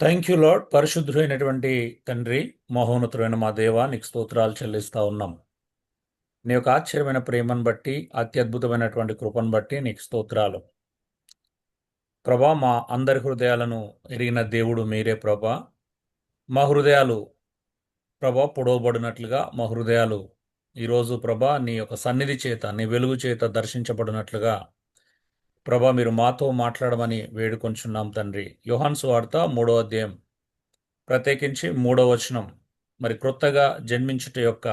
Thank you lord. పరిశుద్ధుడైనటువంటి తండ్రి, మహోన్నతుడైన మా దేవ, నీకు స్తోత్రాలు చెల్లిస్తా ఉన్నాం. నీ యొక్క ఆశ్చర్యమైన ప్రేమను బట్టి, అత్యద్భుతమైనటువంటి కృపను బట్టి నీకు స్తోత్రాలు. ప్రభా, మా అందరి హృదయాలను ఎరిగిన దేవుడు మీరే ప్రభా. మా హృదయాలు ప్రభా పొడవబడినట్లుగా మా హృదయాలు ఈరోజు ప్రభా నీ యొక్క సన్నిధి చేత, నీ వెలుగు చేత దర్శించబడినట్లుగా ప్రభా మీరు మాతో మాట్లాడమని వేడుకొంచున్నాం తండ్రి. యోహాను సువార్త 3వ అధ్యాయం ప్రత్యేకించి 3వ వచనం, మరి క్రొత్తగా జన్మించుట యొక్క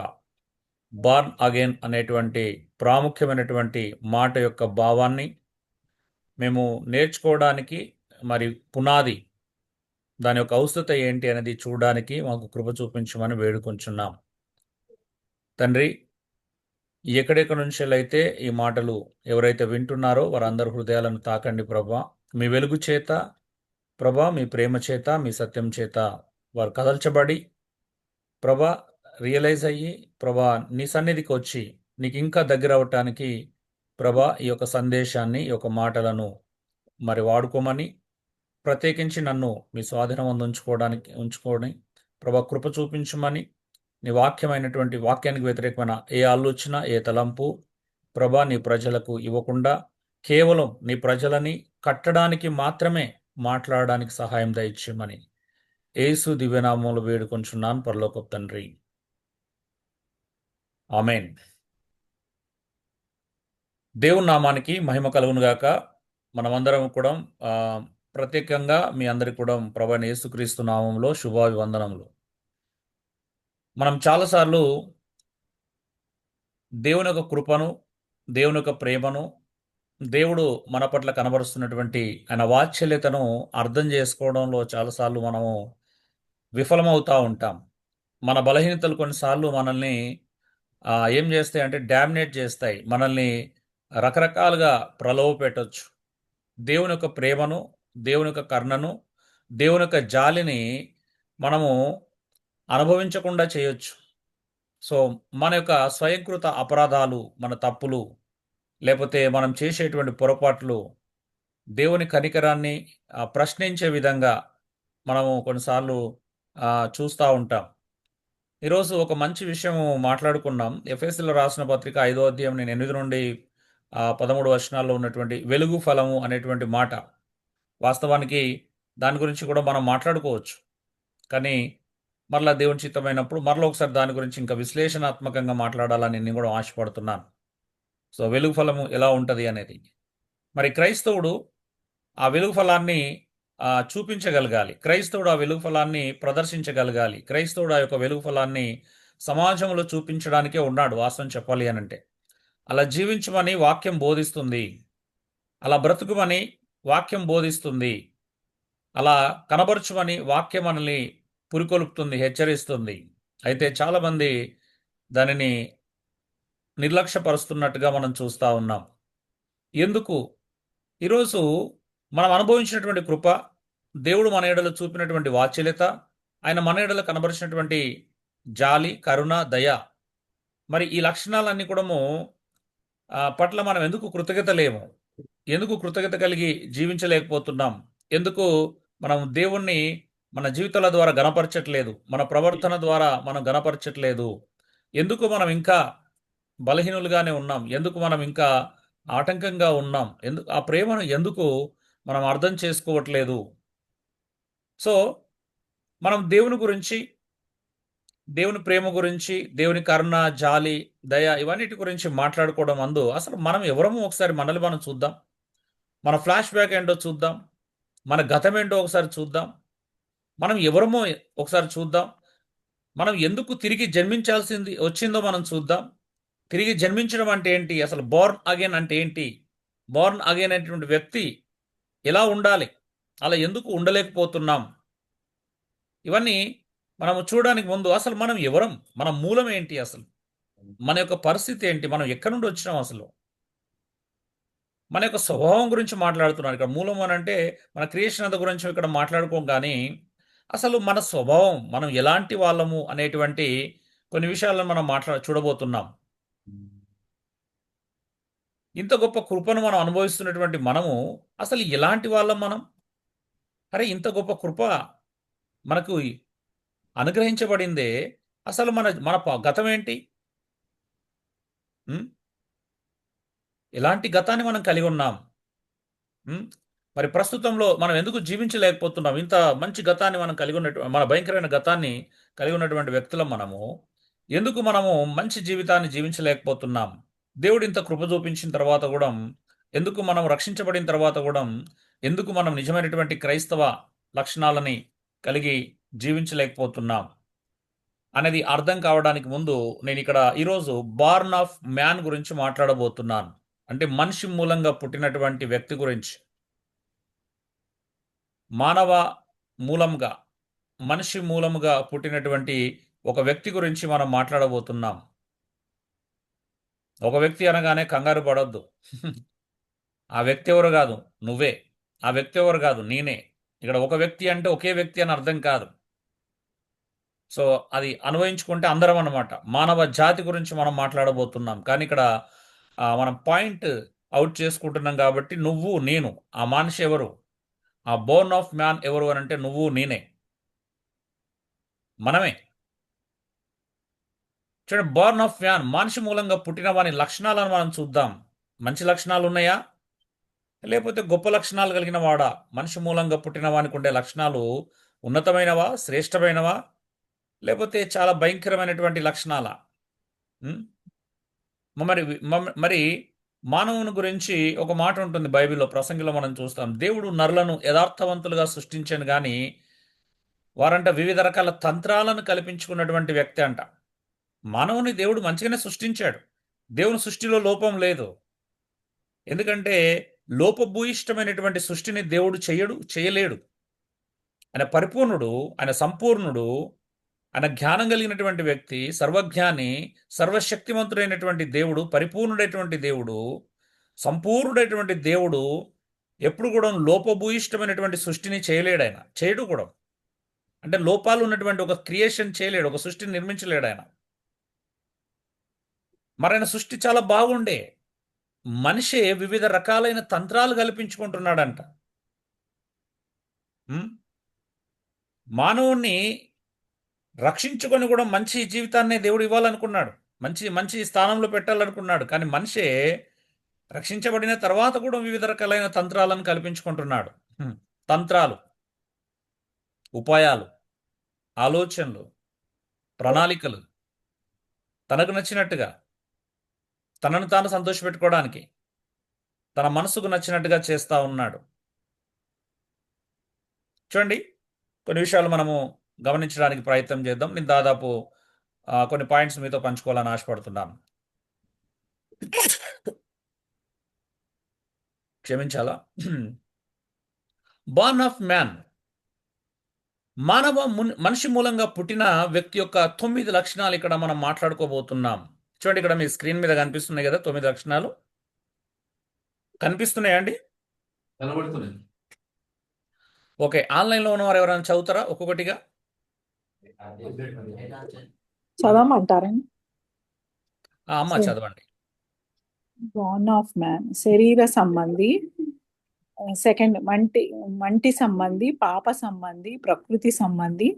బార్న్ అగైన్ అనేటువంటి ప్రాముఖ్యమైనటువంటి మాట యొక్క భావాన్ని మేము నేర్చుకోవడానికి, మరి పునాది దాని యొక్క ఔషధత ఏంటి అనేది చూడడానికి మాకు కృప చూపించమని వేడుకొంచున్నాం తండ్రి. ఎక్కడెక్కడి నుంచి అయితే ఈ మాటలు ఎవరైతే వింటున్నారో వారందరి హృదయాలను తాకండి ప్రభా. మీ వెలుగు చేత ప్రభా, మీ ప్రేమ చేత, మీ సత్యం చేత వారు కదల్చబడి ప్రభా రియలైజ్ అయ్యి ప్రభా నీ సన్నిధికి వచ్చి నీకు ఇంకా దగ్గర అవటానికి ప్రభా ఈ యొక్క సందేశాన్ని, ఈ యొక్క మాటలను మరి వాడుకోమని, ప్రత్యేకించి నన్ను మీ స్వాధీనం ఉంచుకోని ప్రభా కృప చూపించమని, నీ వాక్యమైనటువంటి వాక్యానికి వ్యతిరేకమైన ఏ ఆలోచన, ఏ తలంపు ప్రభా నీ ప్రజలకు ఇవ్వకుండా కేవలం నీ ప్రజలని కట్టడానికి మాత్రమే మాట్లాడడానికి సహాయం దయచేయమని యేసు దివ్యనామంలో వేడుకొంచున్నాను పరలోకపు తండ్రి. ఆమెన్. దేవుని నామానికి మహిమ కలుగునుగాక. మనమందరం కూడా ఆ, ప్రత్యేకంగా మీ అందరికి కూడా ప్రభువైన యేసుక్రీస్తు నామంలో శుభాభివందనములు. మనం చాలాసార్లు దేవుని యొక్క కృపను, దేవుని యొక్క ప్రేమను, దేవుడు మన పట్ల కనబరుస్తున్నటువంటి ఆయన వాత్సల్యతను అర్థం చేసుకోవడంలో చాలాసార్లు మనము విఫలమవుతూ ఉంటాం. మన బలహీనతలు కొన్నిసార్లు మనల్ని ఏం చేస్తాయి అంటే డామినేట్ చేస్తాయి, మనల్ని రకరకాలుగా ప్రలోభ పెట్టొచ్చు. దేవుని యొక్క ప్రేమను, దేవుని యొక్క కరుణను, దేవుని యొక్క జాలిని మనము అనుభవించకుండా చేయొచ్చు. సో మన యొక్క స్వయంకృత అపరాధాలు, మన తప్పులు, లేకపోతే మనం చేసేటువంటి పొరపాట్లు దేవుని కనికరాన్ని ప్రశ్నించే విధంగా మనము కొన్నిసార్లు చూస్తూ ఉంటాం. ఈరోజు ఒక మంచి విషయం మాట్లాడుకున్నాం. ఎఫెసీయులకు రాసిన పత్రిక 5వ అధ్యాయం నేను 8 నుండి 13 వచనాల్లో ఉన్నటువంటి వెలుగు ఫలము అనేటువంటి మాట, వాస్తవానికి దాని గురించి కూడా మనం మాట్లాడుకోవచ్చు. కానీ మరలా దేవుని చిత్తమైనప్పుడు మరలా ఒకసారి దాని గురించి ఇంకా విశ్లేషణాత్మకంగా మాట్లాడాలని నేను కూడా ఆశపడుతున్నాను. సో వెలుగు ఫలము ఎలా ఉంటుంది అనేది, మరి క్రైస్తవుడు ఆ వెలుగు ఫలాన్ని చూపించగలగాలి. క్రైస్తవుడు ఆ వెలుగు ఫలాన్ని ప్రదర్శించగలగాలి. క్రైస్తవుడు ఆ యొక్క వెలుగు ఫలాన్ని సమాజంలో చూపించడానికే ఉన్నాడు, వాస్తవం చెప్పాలి అనంటే. అలా జీవించమని వాక్యం బోధిస్తుంది, అలా బ్రతుకుమని వాక్యం బోధిస్తుంది, అలా కనబరచుమని వాక్యం మనల్ని పురికొల్పుతుంది, హెచ్చరిస్తుంది. అయితే చాలామంది దానిని నిర్లక్ష్యపరుస్తున్నట్టుగా మనం చూస్తూ ఉన్నాం. ఎందుకు? ఈరోజు మనం అనుభవించినటువంటి కృప, దేవుడు మన ఎడలో చూపినటువంటి వాత్సల్యత, ఆయన మన ఎడలో కనబరిచినటువంటి జాలి, కరుణ, దయ, మరి ఈ లక్షణాలన్నీ కూడాము పట్ల మనం ఎందుకు కృతజ్ఞత లేము? ఎందుకు కృతజ్ఞత కలిగి జీవించలేకపోతున్నాం? ఎందుకు మనం దేవుణ్ణి మన జీవితాల ద్వారా గణపరచట్లేదు? మన ప్రవర్తన ద్వారా మనం గణపరచట్లేదు? ఎందుకు మనం ఇంకా బలహీనులుగానే ఉన్నాం? ఎందుకు మనం ఇంకా ఆటంకంగా ఉన్నాం? ఎందుకు ఆ ప్రేమను ఎందుకు మనం అర్థం చేసుకోవట్లేదు? సో మనం దేవుని గురించి, దేవుని ప్రేమ గురించి, దేవుని కరుణ, జాలి, దయ ఇవన్నిటి గురించి మాట్లాడుకోవడం అందు అసలు మనం ఎవరమో ఒకసారి మనల్ని మనం చూద్దాం. మన ఫ్లాష్ బ్యాక్ ఏంటో చూద్దాం. మన గతం ఏంటో ఒకసారి చూద్దాం. మనం ఎవరమో ఒకసారి చూద్దాం. మనం ఎందుకు తిరిగి జన్మించాల్సింది వచ్చిందో మనం చూద్దాం. తిరిగి జన్మించడం అంటే ఏంటి? అసలు బోర్న్ అగైన్ అంటే ఏంటి? బోర్న్ అగైన్ అనేటువంటి వ్యక్తి ఎలా ఉండాలి? అలా ఎందుకు ఉండలేకపోతున్నాం? ఇవన్నీ మనము చూడడానికి ముందు అసలు మనం ఎవరం? మన మూలం ఏంటి? అసలు మన యొక్క పరిస్థితి ఏంటి? మనం ఎక్కడి నుండి వచ్చినాం? అసలు మన యొక్క స్వభావం గురించి మాట్లాడుతున్నారు ఇక్కడ. మూలం అని అంటే మన క్రియేషన్ అంత గురించి ఇక్కడ మాట్లాడుకోం, కానీ అసలు మన స్వభావం, మనం ఎలాంటి వాళ్ళము అనేటువంటి కొన్ని విషయాలను మనం చూడబోతున్నాం. ఇంత గొప్ప కృపను మనం అనుభవిస్తున్నటువంటి మనము అసలు ఎలాంటి వాళ్ళం మనం? అరే ఇంత గొప్ప కృప మనకు అనుగ్రహించబడిందే. అసలు మన మన గతం ఏంటి? ఉం? ఇలాంటి గతాన్ని మనం కలిగి ఉన్నాం. ఉం? మరి ప్రస్తుతంలో మనం ఎందుకు జీవించలేకపోతున్నాం? ఇంత మంచి గతాన్ని మనం కలిగి ఉన్నట్టు, మన భయంకరమైన గతాన్ని కలిగి ఉన్నటువంటి వ్యక్తులం మనము ఎందుకు మనము మంచి జీవితాన్ని జీవించలేకపోతున్నాం? దేవుడు ఇంత కృప చూపించిన తర్వాత కూడా, ఎందుకు మనం రక్షించబడిన తర్వాత కూడా, ఎందుకు మనం నిజమైనటువంటి క్రైస్తవ లక్షణాలని కలిగి జీవించలేకపోతున్నాం అనేది అర్థం కావడానికి ముందు నేను ఇక్కడ ఈరోజు బార్న్ ఆఫ్ మ్యాన్ గురించి మాట్లాడబోతున్నాను. అంటే మనిషి మూలంగా పుట్టినటువంటి వ్యక్తి గురించి, మానవ మూలంగా, మనిషి మూలముగా పుట్టినటువంటి ఒక వ్యక్తి గురించి మనం మాట్లాడబోతున్నాం. ఒక వ్యక్తి అనగానే కంగారు పడొద్దు. ఆ వ్యక్తి ఎవరు కాదు, నువ్వే. ఆ వ్యక్తి ఎవరు కాదు, నేనే. ఇక్కడ ఒక వ్యక్తి అంటే ఒకే వ్యక్తి అని అర్థం కాదు. సో అది అన్వయించుకుంటే అందరం అన్నమాట. మానవ జాతి గురించి మనం మాట్లాడబోతున్నాం. కానీ ఇక్కడ మనం పాయింట్ అవుట్ చేసుకుంటున్నాం కాబట్టి, నువ్వు నేను, ఆ మనిషి ఎవరు, ఆ బోర్న్ ఆఫ్ మ్యాన్ ఎవరు అని అంటే నువ్వు నేనే, మనమే. చూడండి, బోర్న్ ఆఫ్ మ్యాన్, మనిషి మూలంగా పుట్టిన వాని లక్షణాలను మనం చూద్దాం. మంచి లక్షణాలు ఉన్నాయా, లేకపోతే గొప్ప లక్షణాలు కలిగిన వాడా? మనిషి మూలంగా పుట్టిన వానికి ఉండే లక్షణాలు ఉన్నతమైనవా, శ్రేష్టమైనవా, లేకపోతే చాలా భయంకరమైనటువంటి లక్షణాలా? ఉం? మరి మరి మానవుని గురించి ఒక మాట ఉంటుంది బైబిల్లో, ప్రసంగిలో మనం చూస్తాం. దేవుడు నరులను యథార్థవంతులుగా సృష్టించాను కానీ వారంట వివిధ రకాల తంత్రాలను కల్పించుకున్నటువంటి వ్యక్తి అంట. మానవుని దేవుడు మంచిగానే సృష్టించాడు. దేవుని సృష్టిలో లోపం లేదు. ఎందుకంటే లోపభూయిష్టమైనటువంటి సృష్టిని దేవుడు చేయలేడు. ఆయన పరిపూర్ణుడు, ఆయన సంపూర్ణుడు, ఆయన జ్ఞానం కలిగినటువంటి వ్యక్తి, సర్వజ్ఞాని, సర్వశక్తివంతుడైనటువంటి దేవుడు, పరిపూర్ణుడైనటువంటి దేవుడు, సంపూర్ణుడైనటువంటి దేవుడు ఎప్పుడు కూడా లోపభూయిష్టమైనటువంటి సృష్టిని చేయలేడు. ఆయన చేయడు కూడా. అంటే లోపాలు ఉన్నటువంటి ఒక క్రియేషన్ చేయలేడు, ఒక సృష్టిని నిర్మించలేడు ఆయన. మరి ఆయన సృష్టి చాలా బాగుండే. మనిషే వివిధ రకాలైన తంత్రాలు కల్పించుకుంటున్నాడంట. ఉం? మానవుణ్ణి రక్షించుకొని కూడా మంచి జీవితాన్ని దేవుడు ఇవ్వాలనుకున్నాడు, మంచి మంచి స్థానంలో పెట్టాలనుకున్నాడు. కానీ మనిషే రక్షించబడిన తర్వాత కూడా వివిధ రకాలైన తంత్రాలను కల్పించుకుంటున్నాడు. తంత్రాలు, ఉపాయాలు, ఆలోచనలు, ప్రణాళికలు, తనకు నచ్చినట్టుగా, తనను తాను సంతోషపెట్టుకోవడానికి, తన మనసుకు నచ్చినట్టుగా చేస్తూ ఉన్నాడు. చూడండి, కొన్ని విషయాలు మనము గమనించడానికి ప్రయత్నం చేద్దాం. నేను దాదాపు కొన్ని పాయింట్స్ మీతో పంచుకోవాలని ఆశపడుతున్నాను. క్షమించాలా. బార్న్ ఆఫ్ మ్యాన్, మనిషి మూలంగా పుట్టిన వ్యక్తి యొక్క 9 లక్షణాలు ఇక్కడ మనం మాట్లాడుకోబోతున్నాం. చూడండి, ఇక్కడ మీ స్క్రీన్ మీద కనిపిస్తున్నాయి కదా 9 లక్షణాలు. కనిపిస్తున్నాయండి? కనబడుతున్నాయి. ఓకే, ఆన్లైన్లో ఉన్నవారు ఎవరైనా చదువుతారా ఒక్కొక్కటిగా? చదవమంటారండి? అమ్మ చదవండి. బార్న్ ఆఫ్ మ్యాన్ శరీర సంబంధి, సెకండ్ మంటి సంబంధి, పాప సంబంధి, ప్రకృతి సంబంధి,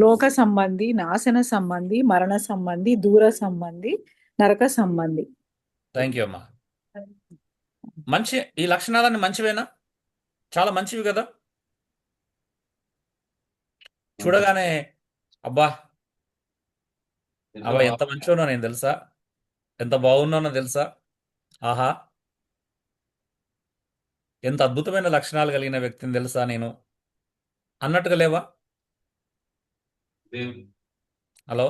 లోక సంబంధి, నాశన సంబంధి, మరణ సంబంధి, దూర సంబంధి, నరక సంబంధి. థ్యాంక్ యూ అమ్మా. మంచి, ఈ లక్షణాలన్నీ మంచివేనా? చాలా మంచివి కదా. చూడగానే అబ్బా అబ్బా ఎంత మంచివానో నేను తెలుసా, ఎంత బాగున్నానో తెలుసా, ఆహా ఎంత అద్భుతమైన లక్షణాలు కలిగిన వ్యక్తిని తెలుసా నేను అన్నట్టుగా లేవా? హలో,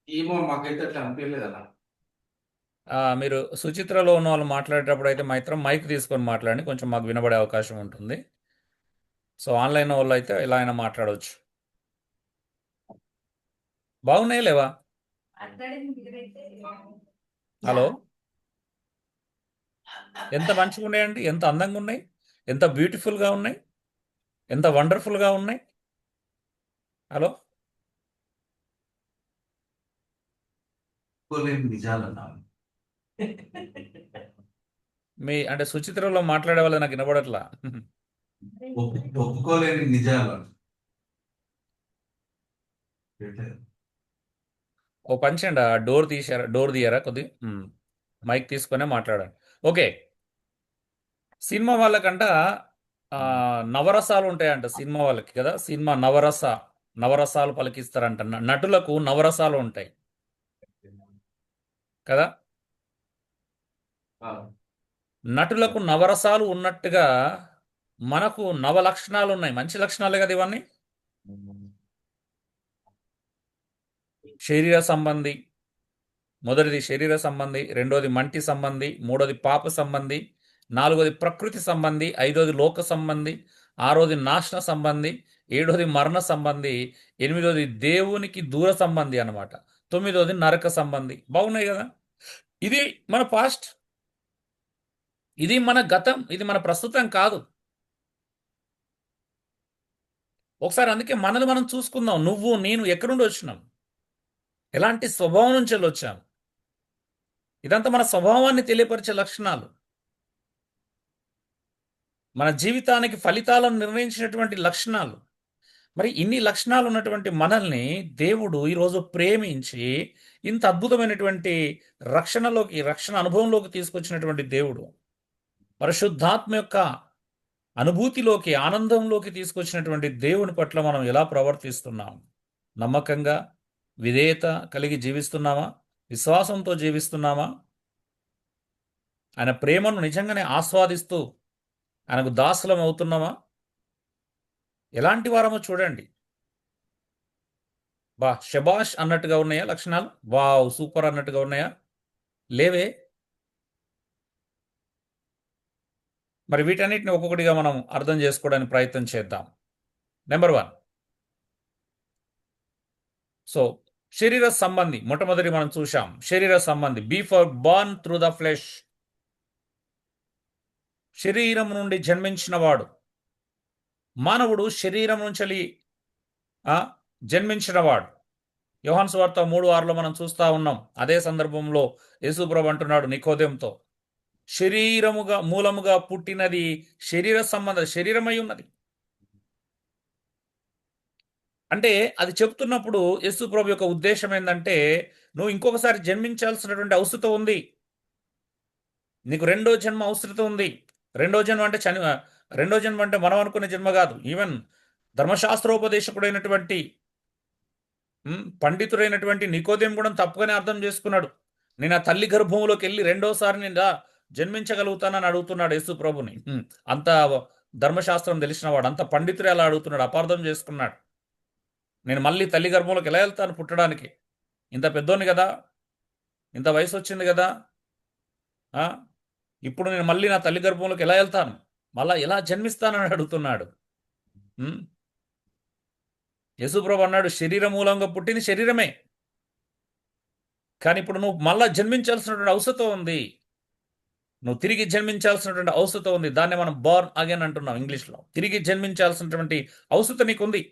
ఏమో మాకైతే అట్లా అనిపించలేదు అలా. మీరు సుచిత్రలో ఉన్న వాళ్ళు మాట్లాడేటప్పుడు అయితే మాత్రం మైక్ తీసుకొని మాట్లాడండి, కొంచెం మాకు వినబడే అవకాశం ఉంటుంది. సో ఆన్లైన్ వాళ్ళు అయితే ఇలా అయినా మాట్లాడవచ్చు. బాగున్నాయి లేవా? హలో, ఎంత మంచిగా ఉన్నాయండి, ఎంత అందంగా ఉన్నాయి, ఎంత బ్యూటిఫుల్గా ఉన్నాయి, ఎంత వండర్ఫుల్గా ఉన్నాయి. హలో, నిజాలన్నా మీ అంటే సుచిత్రలో మాట్లాడే వాళ్ళు నాకు వినబడట్లా. ఒప్పుకోలేని నిజాలు. ఓ పని చేయండి, ఆ డోర్ తీయరా కొద్ది మైక్ తీసుకునే మాట్లాడండి. ఓకే, సినిమా వాళ్ళకంట నవరసాలు ఉంటాయంట సినిమా వాళ్ళకి కదా. సినిమా నవరసాలు పలికిస్తారంట. నటులకు నవరసాలు ఉంటాయి కదా. ఆ, నటులకు నవరసాలు ఉన్నట్టుగా మనకు నవ లక్షణాలు ఉన్నాయి. మంచి లక్షణాలే కదా ఇవన్నీ. శరీర సంబంధి, మొదటిది శరీర సంబంధి, రెండోది మంటి సంబంధి, మూడోది పాప సంబంధి, నాలుగోది ప్రకృతి సంబంధి, ఐదోది లోక సంబంధి, ఆరోది నాశన సంబంధి, ఏడోది మరణ సంబంధి, ఎనిమిదోది దేవునికి దూర సంబంధి అన్నమాట, తొమ్మిదోది నరక సంబంధి. బాగున్నాయి కదా. ఇది మన పాస్ట్, ఇది మన గతం, ఇది మన ప్రస్తుతం కాదు. ఒకసారి అందుకే మనల్ని మనం చూసుకుందాం. నువ్వు నేను ఎక్కడి నుండి వచ్చినాం, ఎలాంటి స్వభావం నుంచి వచ్చాం. ఇదంతా మన స్వభావాన్ని తెలియపరిచే లక్షణాలు, మన జీవితానికి ఫలితాలను నిర్ణయించినటువంటి లక్షణాలు. మరి ఇన్ని లక్షణాలు ఉన్నటువంటి మనల్ని దేవుడు ఈరోజు ప్రేమించి ఇంత అద్భుతమైనటువంటి రక్షణ అనుభవంలోకి తీసుకొచ్చినటువంటి దేవుడు, పరిశుద్ధాత్మ యొక్క అనుభూతిలోకి, ఆనందంలోకి తీసుకొచ్చినటువంటి దేవుని పట్ల మనం ఎలా ప్రవర్తిస్తున్నాం? నమ్మకంగా విధేయత కలిగి జీవిస్తున్నామా? విశ్వాసంతో జీవిస్తున్నామా? ఆయన ప్రేమను నిజంగానే ఆస్వాదిస్తూ ఆయనకు దాసులం అవుతున్నామా? ఎలాంటి వారమో చూడండి. శబాష్ అన్నట్టుగా ఉన్నాయా లక్షణాలు? వావ్ సూపర్ అన్నట్టుగా ఉన్నాయా? లేవే. మరి వీటన్నిటిని ఒక్కొక్కటిగా మనం అర్థం చేసుకోవడానికి ప్రయత్నం చేద్దాం. నెంబర్ 1, సో శరీర సంబంధి. మొట్టమొదటి మనం చూశాం శరీర సంబంధి. Before born through the flesh, శరీరం నుండి జన్మించినవాడు. మానవుడు శరీరం నుంచి జన్మించినవాడు. యోహాను సువార్త 3:6లో మనం చూస్తా ఉన్నాం. అదే సందర్భంలో యేసుప్రభు అంటున్నాడు నికోదేముతో, మూలముగా పుట్టినది శరీర సంబంధ శరీరమై ఉన్నది. అంటే అది చెప్తున్నప్పుడు యేసుప్రభు యొక్క ఉద్దేశం ఏంటంటే, నువ్వు ఇంకొకసారి జన్మించాల్సినటువంటి అవసరం ఉంది. నీకు రెండో జన్మ అవసరం ఉంది. రెండో జన్మ అంటే మనం అనుకునే జన్మ కాదు. ఈవెన్ ధర్మశాస్త్రోపదేశకుడైనటువంటి పండితుడైనటువంటి నికోదేము కూడా తప్పుగానే అర్థం చేసుకున్నాడు. నేను ఆ తల్లి గర్భంలోకి వెళ్ళి రెండోసారి నేను జన్మించగలుగుతానని అడుగుతున్నాడు యేసు ప్రభుని. అంత ధర్మశాస్త్రం తెలిసినవాడు, అంత పండితుడు అలా అడుగుతున్నాడు, అపార్థం చేసుకున్నాడు. నేను మళ్ళీ తల్లి గర్భంలోకి ఎలా వెళ్తాను పుట్టడానికి? ఇంత పెద్దోని కదా, ఇంత వయసు వచ్చింది కదా, ఇప్పుడు నేను మళ్ళీ నా తల్లి గర్భంలోకి ఎలా వెళ్తాను, మళ్ళా ఎలా జన్మిస్తానని అడుగుతున్నాడు. యేసుప్రభు అన్నాడు, శరీర మూలంగా పుట్టింది శరీరమే, కానీ ఇప్పుడు నువ్వు మళ్ళా జన్మించాల్సినటువంటి అవసరం ఉంది. నువ్వు తిరిగి జన్మించాల్సినటువంటి అవసరం ఉంది. దాన్ని మనం బార్న్ అగైన్ అంటున్నాం ఇంగ్లీష్లో. తిరిగి జన్మించాల్సినటువంటి అవసరం నీకుంది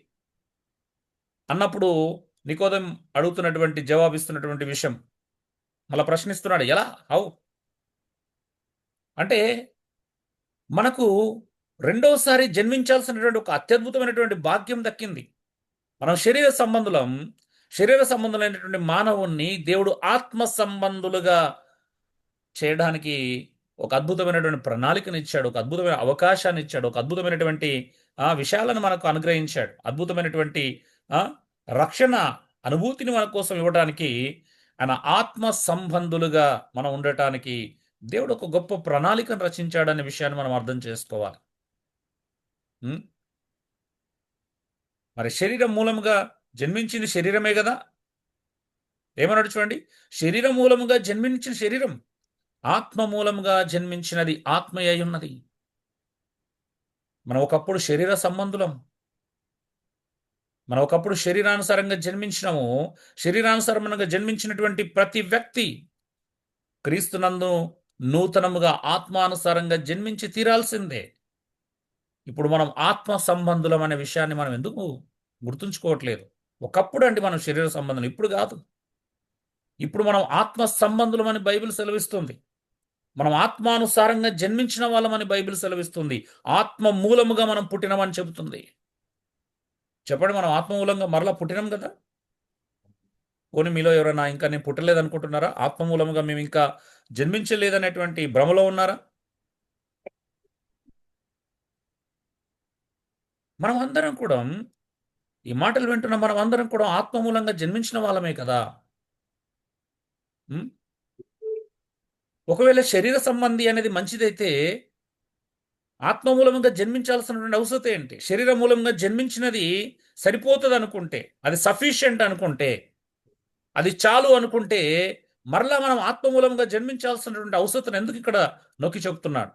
అన్నప్పుడు నికోదేము అడుగుతున్నటువంటి, జవాబిస్తున్నటువంటి విషయం మళ్ళా ప్రశ్నిస్తున్నాడు, ఎలా, హౌ అంటే మనకు రెండోసారి జన్మించాల్సినటువంటి ఒక అత్యద్భుతమైనటువంటి భాగ్యం దక్కింది. మనం శరీర సంబంధులైనటువంటి మానవుణ్ణి దేవుడు ఆత్మ సంబంధులుగా చేయడానికి ఒక అద్భుతమైనటువంటి ప్రణాళికను ఇచ్చాడు, ఒక అద్భుతమైన అవకాశాన్ని ఇచ్చాడు, ఒక అద్భుతమైనటువంటి విషయాలను మనకు అనుగ్రహించాడు. అద్భుతమైనటువంటి రక్షణ అనుభూతిని మన కోసం ఇవ్వడానికి, ఆయన ఆత్మ సంబంధులుగా మనం ఉండటానికి దేవుడు ఒక గొప్ప ప్రణాళికను రచించాడనే విషయాన్ని మనం అర్థం చేసుకోవాలి. మరి శరీరం మూలముగా జన్మించింది శరీరమే కదా. ఏమన్నాడు చూడండి, శరీరం మూలముగా జన్మించిన శరీరం, ఆత్మ మూలముగా జన్మించినది ఆత్మయ్య ఉన్నది. మనం ఒకప్పుడు శరీర సంబంధులం, మనం ఒకప్పుడు శరీరానుసారంగా జన్మించినాము. శరీరానుసారంగా జన్మించినటువంటి ప్రతి వ్యక్తి క్రీస్తునందు నూతనముగా ఆత్మానుసారంగా జన్మించి తీరాల్సిందే. ఇప్పుడు మనం ఆత్మ సంబంధులం అనే విషయాన్ని మనం ఎందుకు గుర్తుంచుకోవట్లేదు? ఒకప్పుడు అండి మనం శరీర సంబంధం, ఇప్పుడు కాదు. ఇప్పుడు మనం ఆత్మ సంబంధులం అని బైబిల్ సెలవిస్తుంది. మనం ఆత్మానుసారంగా జన్మించిన వాళ్ళమని బైబిల్ సెలవిస్తుంది. ఆత్మ మూలముగా మనం పుట్టినమని చెబుతుంది. చెప్పండి, మనం ఆత్మ మూలంగా మరలా పుట్టినాం కదా? పోనీ మీలో ఎవరైనా ఇంకా నేను పుట్టలేదనుకుంటున్నారా? ఆత్మ మూలముగా మేము ఇంకా జన్మించలేదనేటువంటి భ్రమలో ఉన్నారా? మనం అందరం కూడా ఈ మాటలు వింటున్న మనం అందరం కూడా ఆత్మ మూలంగా జన్మించిన వాళ్ళమే కదా. ఉం? ఒకవేళ శరీర సంబంధి అనేది మంచిదైతే ఆత్మ మూలంగా జన్మించాల్సినటువంటి అవసరం ఏంటి? శరీర మూలంగా జన్మించినది సరిపోతుంది అనుకుంటే, అది సఫిషియంట్ అనుకుంటే, అది చాలు అనుకుంటే, మరలా మనం ఆత్మ మూలంగా జన్మించాల్సినటువంటి అవసరం ఎందుకు ఇక్కడ నొక్కి చెప్తున్నాడు?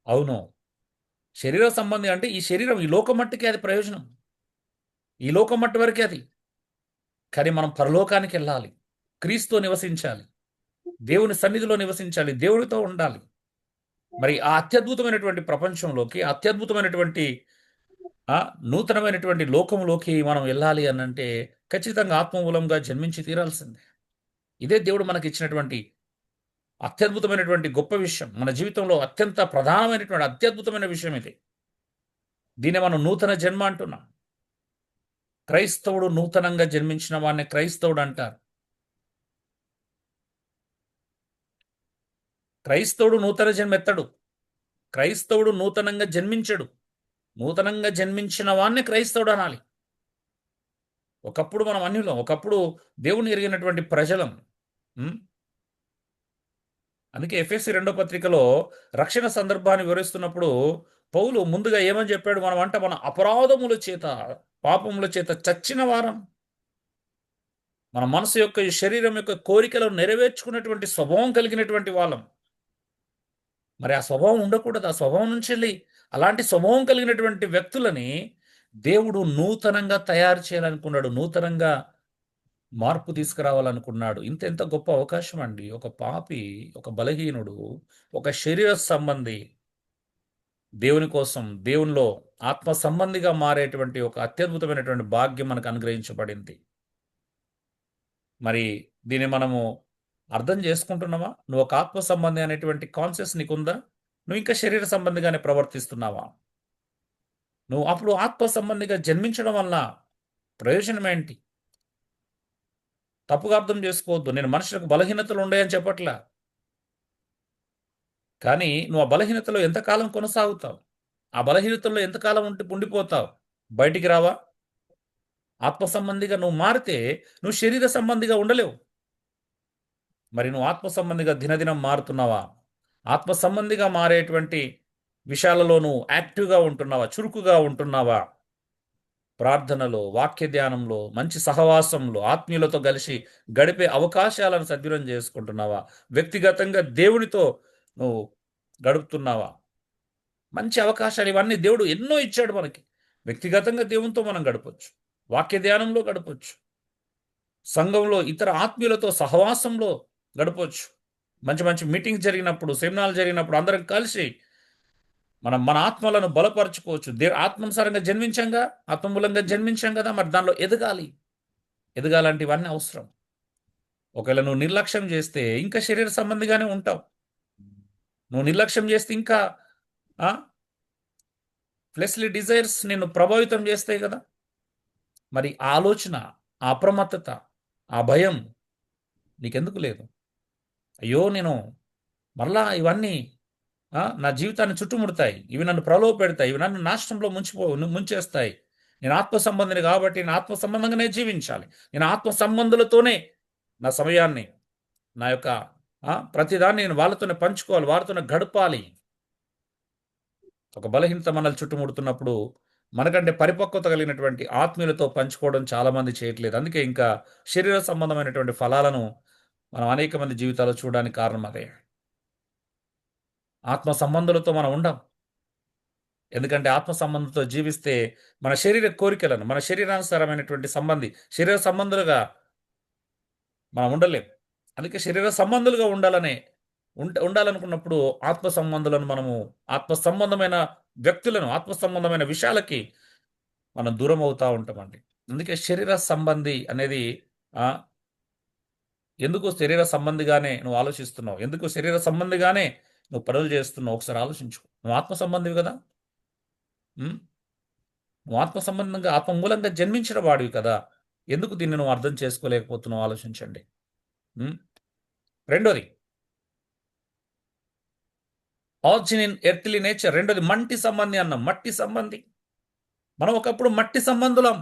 అవును, శరీర సంబంధి అంటే ఈ శరీరం, ఈ లోకం మట్టికే అది ప్రయోజనం, ఈ లోకం మట్టి వరకే అది. కానీ మనం పరలోకానికి వెళ్ళాలి, క్రీస్తుతో నివసించాలి, దేవుని సన్నిధిలో నివసించాలి, దేవుడితో ఉండాలి. మరి ఆ అత్యద్భుతమైనటువంటి ప్రపంచంలోకి, అత్యద్భుతమైనటువంటి నూతనమైనటువంటి లోకంలోకి మనం వెళ్ళాలి అని అంటే ఖచ్చితంగా ఆత్మమూలంగా జన్మించి తీరాల్సిందే. ఇదే దేవుడు మనకి ఇచ్చినటువంటి అత్యద్భుతమైనటువంటి గొప్ప విషయం. మన జీవితంలో అత్యంత ప్రధానమైనటువంటి అత్యద్భుతమైన విషయం ఇది. దీన్ని మనం నూతన జన్మ అంటున్నాం. క్రైస్తవుడు నూతనంగా జన్మించిన వాడిని క్రైస్తవుడు అంటారు. క్రైస్తవుడు నూతన జన్మ ఎత్తడు, క్రైస్తవుడు నూతనంగా జన్మించడు. నూతనంగా జన్మించిన వాడిని క్రైస్తవుడు అనాలి. ఒకప్పుడు మనం అన్యులం, ఒకప్పుడు దేవుని ఎరిగినటువంటి ప్రజలం. అందుకే ఎఫెసీ 2వ పత్రికలో రక్షణ సందర్భాన్ని వివరిస్తున్నప్పుడు పౌలు ముందుగా ఏమని చెప్పాడు? మనం అంటే మన అపరాధముల చేత, పాపముల చేత చచ్చిన వారం, మన మనసు యొక్క, ఈ శరీరం యొక్క కోరికలను నెరవేర్చుకున్నటువంటి స్వభావం కలిగినటువంటి వాళ్ళం. మరి ఆ స్వభావం ఉండకూడదు. ఆ స్వభావం నుంచి వెళ్ళి అలాంటి స్వభావం కలిగినటువంటి వ్యక్తులని దేవుడు నూతనంగా తయారు చేయాలనుకున్నాడు, నూతనంగా మార్పు తీసుకురావాలనుకున్నాడు. ఎంత గొప్ప అవకాశం అండి. ఒక పాపి, ఒక బలహీనుడు, ఒక శరీర సంబంధి దేవుని కోసం, దేవునిలో ఆత్మ సంబంధిగా మారేటువంటి ఒక అత్యద్భుతమైనటువంటి భాగ్యం మనకు అనుగ్రహించబడింది. మరి దీన్ని మనము అర్థం చేసుకుంటున్నావా? నువ్వు ఒక ఆత్మ సంబంధి అనేటువంటి కాన్షియస్ నీకుందా? నువ్వు ఇంకా శరీర సంబంధిగానే ప్రవర్తిస్తున్నావా? నువ్వు అప్పుడు ఆత్మ సంబంధిగా జన్మించడం వల్ల ప్రయోజనం ఏంటి? తప్పుగా అర్థం చేసుకోవద్దు. నేను మనుషులకు బలహీనతలు ఉన్నాయని చెప్పట్లా, కానీ నువ్వు ఆ బలహీనతలో ఎంతకాలం కొనసాగుతావు? ఆ బలహీనతల్లో ఎంతకాలం ఉండిపోతావు? బయటికి రావా? ఆత్మ సంబంధిగా నువ్వు మారితే నువ్వు శరీర సంబంధిగా ఉండలేవు. మరి నువ్వు ఆత్మ సంబంధిగా దినదినం మారుతున్నావా? ఆత్మ సంబంధిగా మారేటువంటి విషయాలలో నువ్వు యాక్టివ్గా ఉంటున్నావా? చురుకుగా ఉంటున్నావా? ప్రార్థనలో, వాక్య ధ్యానంలో, మంచి సహవాసంలో, ఆత్మీయులతో కలిసి గడిపే అవకాశాలను సద్వినియోగం చేసుకుంటున్నావా? వ్యక్తిగతంగా దేవునితో నువ్వు గడుపుతున్నావా? మంచి అవకాశాలు ఇవన్నీ దేవుడు ఎన్నో ఇచ్చాడు మనకి. వ్యక్తిగతంగా దేవునితో మనం గడపొచ్చు, వాక్య ధ్యానంలో గడపొచ్చు, సంఘంలో ఇతర ఆత్మీయులతో సహవాసంలో గడపొచ్చు. మంచి మంచి మీటింగ్స్ జరిగినప్పుడు, సెమినార్లు జరిగినప్పుడు అందరం కలిసి మన ఆత్మలను బలపరచుకోవచ్చు. ఆత్మానుసారంగా జన్మించంగా, ఆత్మమూలంగా జన్మించాం కదా, మరి దానిలో ఎదగాలంటే ఇవన్నీ అవసరం. ఒకవేళ నువ్వు నిర్లక్ష్యం చేస్తే ఇంకా శరీర సంబంధిగానే ఉంటావు. నువ్వు నిర్లక్ష్యం చేస్తే ఇంకా ఫ్లెష్లీ డిజైర్స్ నిన్ను ప్రభావితం చేస్తాయి కదా. మరి ఆ ఆలోచన, ఆ అప్రమత్తత, ఆ భయం నీకెందుకు లేదు? అయ్యో, నేను మరలా ఇవన్నీ నా జీవితాన్ని చుట్టుముడతాయి, ఇవి నన్ను ప్రలోభ పెడతాయి, ఇవి నన్ను నాశనంలో ముంచేస్తాయి. నేను ఆత్మ సంబంధిని కాబట్టి నేను ఆత్మ సంబంధంగానే జీవించాలి. నేను ఆత్మ సంబంధులతోనే నా సమయాన్ని, నా యొక్క ప్రతిదాన్ని నేను వాళ్ళతోనే పంచుకోవాలి, వారితోనే గడపాలి. ఒక బలహీనత మనల్ని చుట్టుముడుతున్నప్పుడు మనకంటే పరిపక్వత కలిగినటువంటి ఆత్మీయులతో పంచుకోవడం చాలామంది చేయట్లేదు. అందుకే ఇంకా శరీర సంబంధమైనటువంటి ఫలాలను మనం అనేక మంది జీవితాల్లో చూడడానికి కారణం అదే. ఆత్మ సంబంధులతో మనం ఉండం. ఎందుకంటే ఆత్మ సంబంధంతో జీవిస్తే మన శరీర కోరికలను, మన శరీరానుసారమైనటువంటి శరీర సంబంధులుగా మనం ఉండలేం. అందుకే శరీర సంబంధులుగా ఉండాలనుకున్నప్పుడు ఆత్మ సంబంధులను మనము, ఆత్మ సంబంధమైన వ్యక్తులను, ఆత్మ సంబంధమైన విషయాలకి మనం దూరం అవుతూ ఉంటామండి. అందుకే శరీర సంబంధి అనేది ఎందుకు శరీర సంబంధిగానే నువ్వు ఆలోచిస్తున్నావు? ఎందుకు శరీర సంబంధిగానే నువ్వు పనులు చేస్తున్నావు? ఒకసారి ఆలోచించు. నువ్వు ఆత్మ సంబంధివి కదా. ఉమ్? నువ్వు ఆత్మ సంబంధంగా ఆత్మ మూలంగా జన్మించిన వాడివి కదా. ఎందుకు దీన్ని నువ్వు అర్థం చేసుకోలేకపోతున్నావు? ఆలోచించండి. ఉమ్? రెండోది ఆరిజిన్ ఇన్ ఎర్త్లీ నేచర్. రెండోది మట్టి సంబంధి అన్నాం. మట్టి సంబంధి. మనం ఒకప్పుడు మట్టి సంబంధులం.